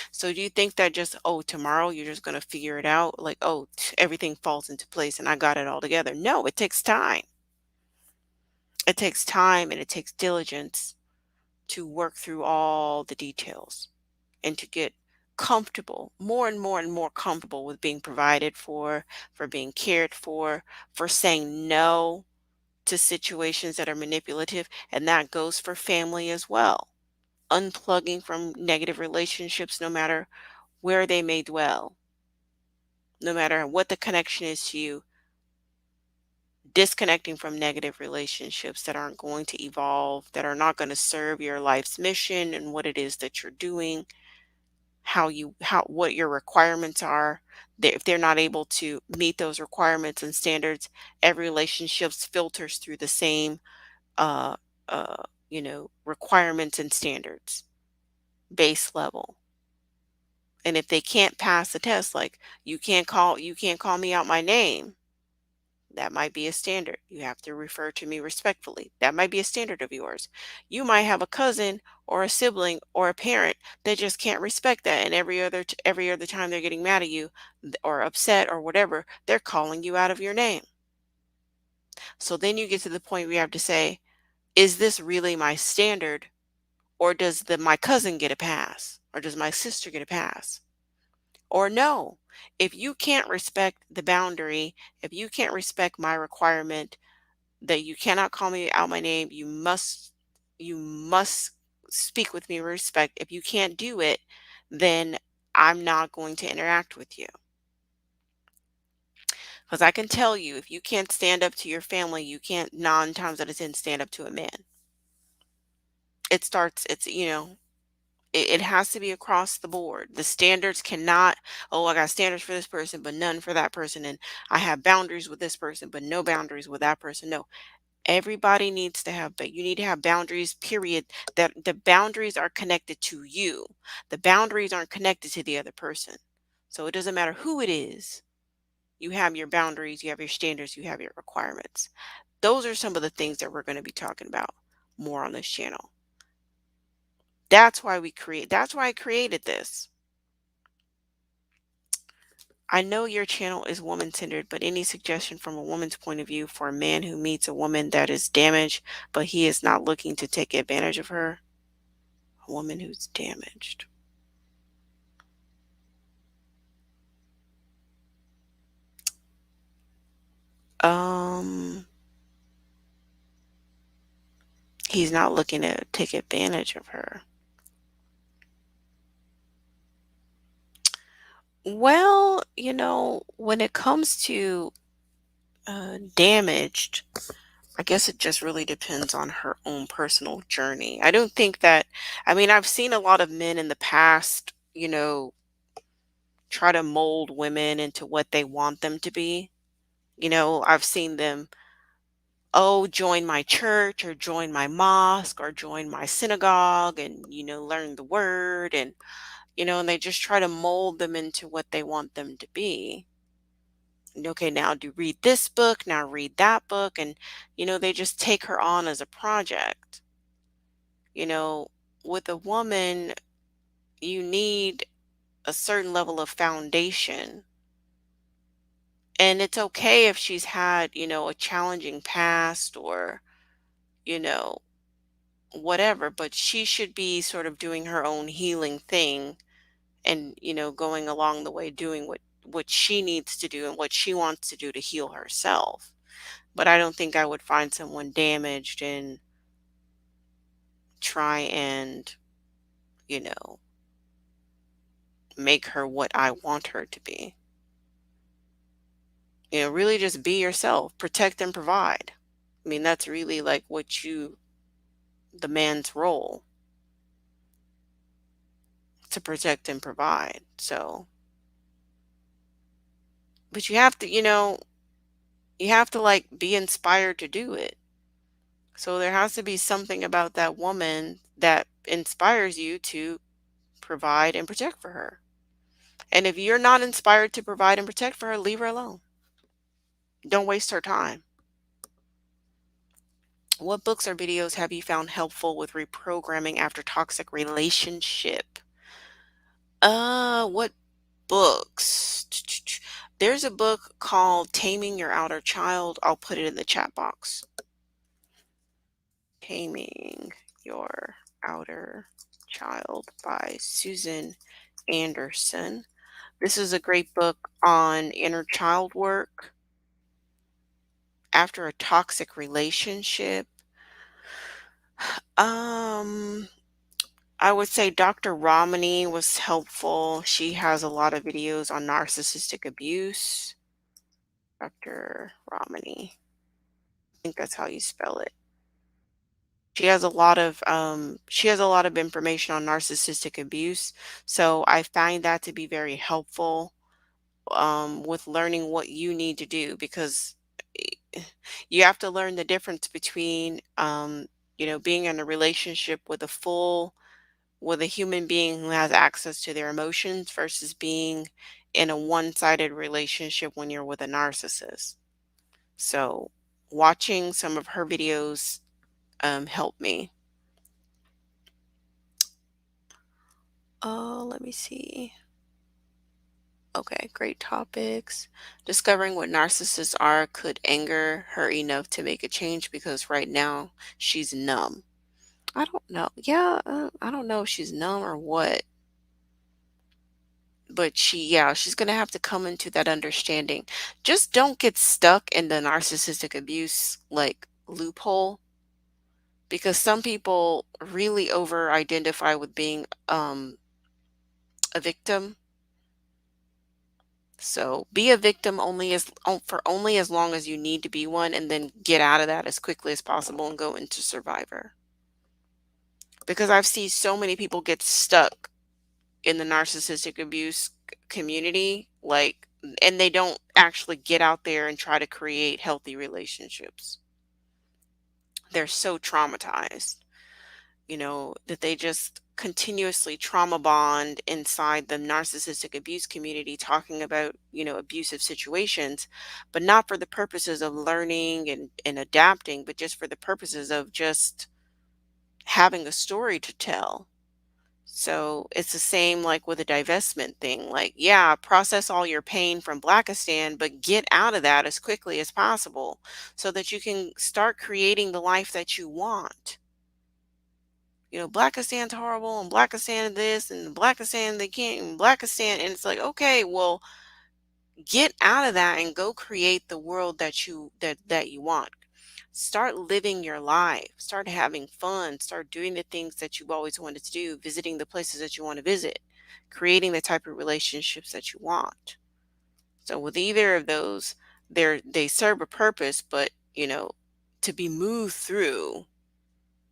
So do you think that just, oh, tomorrow you're just going to figure it out? Like, oh, everything falls into place and I got it all together. No, it takes time. It takes time and it takes diligence to work through all the details and to get comfortable, more and more and more comfortable with being provided for being cared for saying no to situations that are manipulative. And that goes for family as well. Unplugging from negative relationships, no matter where they may dwell, no matter what the connection is to you, disconnecting from negative relationships that aren't going to evolve, that are not going to serve your life's mission and what it is that you're doing, what your requirements are. If they're not able to meet those requirements and standards, every relationship filters through the same uh requirements and standards, base level. And if they can't pass the test, like, you can't call me out my name, that might be a standard. You have to refer to me respectfully. That might be a standard of yours. You might have a cousin or a sibling or a parent that just can't respect that, and every other time they're getting mad at you or upset or whatever, they're calling you out of your name. So then you get to the point where you have to say, is this really my standard, or does my cousin get a pass, or does my sister get a pass? Or no, if you can't respect the boundary, if you can't respect my requirement that you cannot call me out my name, you must speak with me with respect. If you can't do it, then I'm not going to interact with you. Because I can tell you, if you can't stand up to your family, you can't 9 times out of 10 stand up to a man. It has to be across the board. The standards cannot, oh, I got standards for this person, but none for that person. And I have boundaries with this person, but no boundaries with that person. No, everybody needs to have, but you need to have boundaries, period. That the boundaries are connected to you. The boundaries aren't connected to the other person. So it doesn't matter who it is. You have your boundaries, you have your standards, you have your requirements. Those are some of the things that we're going to be talking about more on this channel. That's why I created this. I know your channel is woman centered, but any suggestion from a woman's point of view for a man who meets a woman that is damaged, but he is not looking to take advantage of her? A woman who's damaged. Um, he's not looking to take advantage of her. Well, when it comes to damaged, I guess it just really depends on her own personal journey. I don't think that, I mean, I've seen a lot of men in the past, try to mold women into what they want them to be. I've seen them, oh, join my church or join my mosque or join my synagogue and, learn the word and they just try to mold them into what they want them to be. And, okay, now do read this book, now read that book. And, they just take her on as a project. You know, with a woman, you need a certain level of foundation. And it's okay if she's had, a challenging past or, you know, whatever, but she should be sort of doing her own healing thing and, going along the way doing what she needs to do and what she wants to do to heal herself. But I don't think I would find someone damaged and try and, you know, make her what I want her to be. Really just be yourself, protect and provide. I mean, that's really like the man's role, to protect and provide. So, but you have to like be inspired to do it. So there has to be something about that woman that inspires you to provide and protect for her. And if you're not inspired to provide and protect for her, leave her alone. Don't waste her time. What books or videos have you found helpful with reprogramming after toxic relationship? What books? There's a book called Taming Your Outer Child. I'll put it in the chat box. Taming Your Outer Child by Susan Anderson. This is a great book on inner child work after a toxic relationship. Um, I would say Dr. Romani was helpful. She has a lot of videos on narcissistic abuse. Dr. Romani. I think that's how you spell it. She has a lot of information on narcissistic abuse. So I find that to be very helpful with learning what you need to do because you have to learn the difference between being in a relationship with a human being who has access to their emotions versus being in a one-sided relationship when you're with a narcissist. So watching some of her videos helped me. Oh, let me see. Okay, great topics. Discovering what narcissists are could anger her enough to make a change because right now she's numb. I don't know. Yeah, I don't know if she's numb or what, but yeah, she's gonna have to come into that understanding. Just don't get stuck in the narcissistic abuse like loophole, because some people really over identify with being a victim. So be a victim for only as long as you need to be one, and then get out of that as quickly as possible and go into survivor. Because I've seen so many people get stuck in the narcissistic abuse community, like, and they don't actually get out there and try to create healthy relationships. They're so traumatized, that they just continuously trauma bond inside the narcissistic abuse community, talking about, abusive situations, but not for the purposes of learning and adapting, but just for the purposes of just having a story to tell. So it's the same like with a divestment thing. Like, yeah, process all your pain from Blackistan, but get out of that as quickly as possible so that you can start creating the life that you want. Blackistan's horrible and Blackistan this and Blackistan they can't and Blackistan, and it's like, okay, well, get out of that and go create the world that you want. Start living your life. Start having fun. Start doing the things that you've always wanted to do, visiting the places that you want to visit, creating the type of relationships that you want. So with either of those, they serve a purpose, but to be moved through,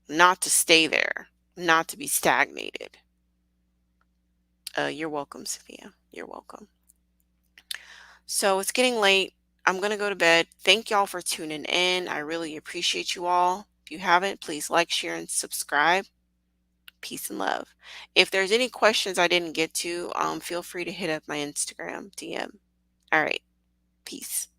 not to stay there, not to be stagnated. You're welcome, Sophia. You're welcome. So it's getting late. I'm going to go to bed. Thank y'all for tuning in. I really appreciate you all. If you haven't, please like, share, and subscribe. Peace and love. If there's any questions I didn't get to, feel free to hit up my Instagram DM. All right. Peace.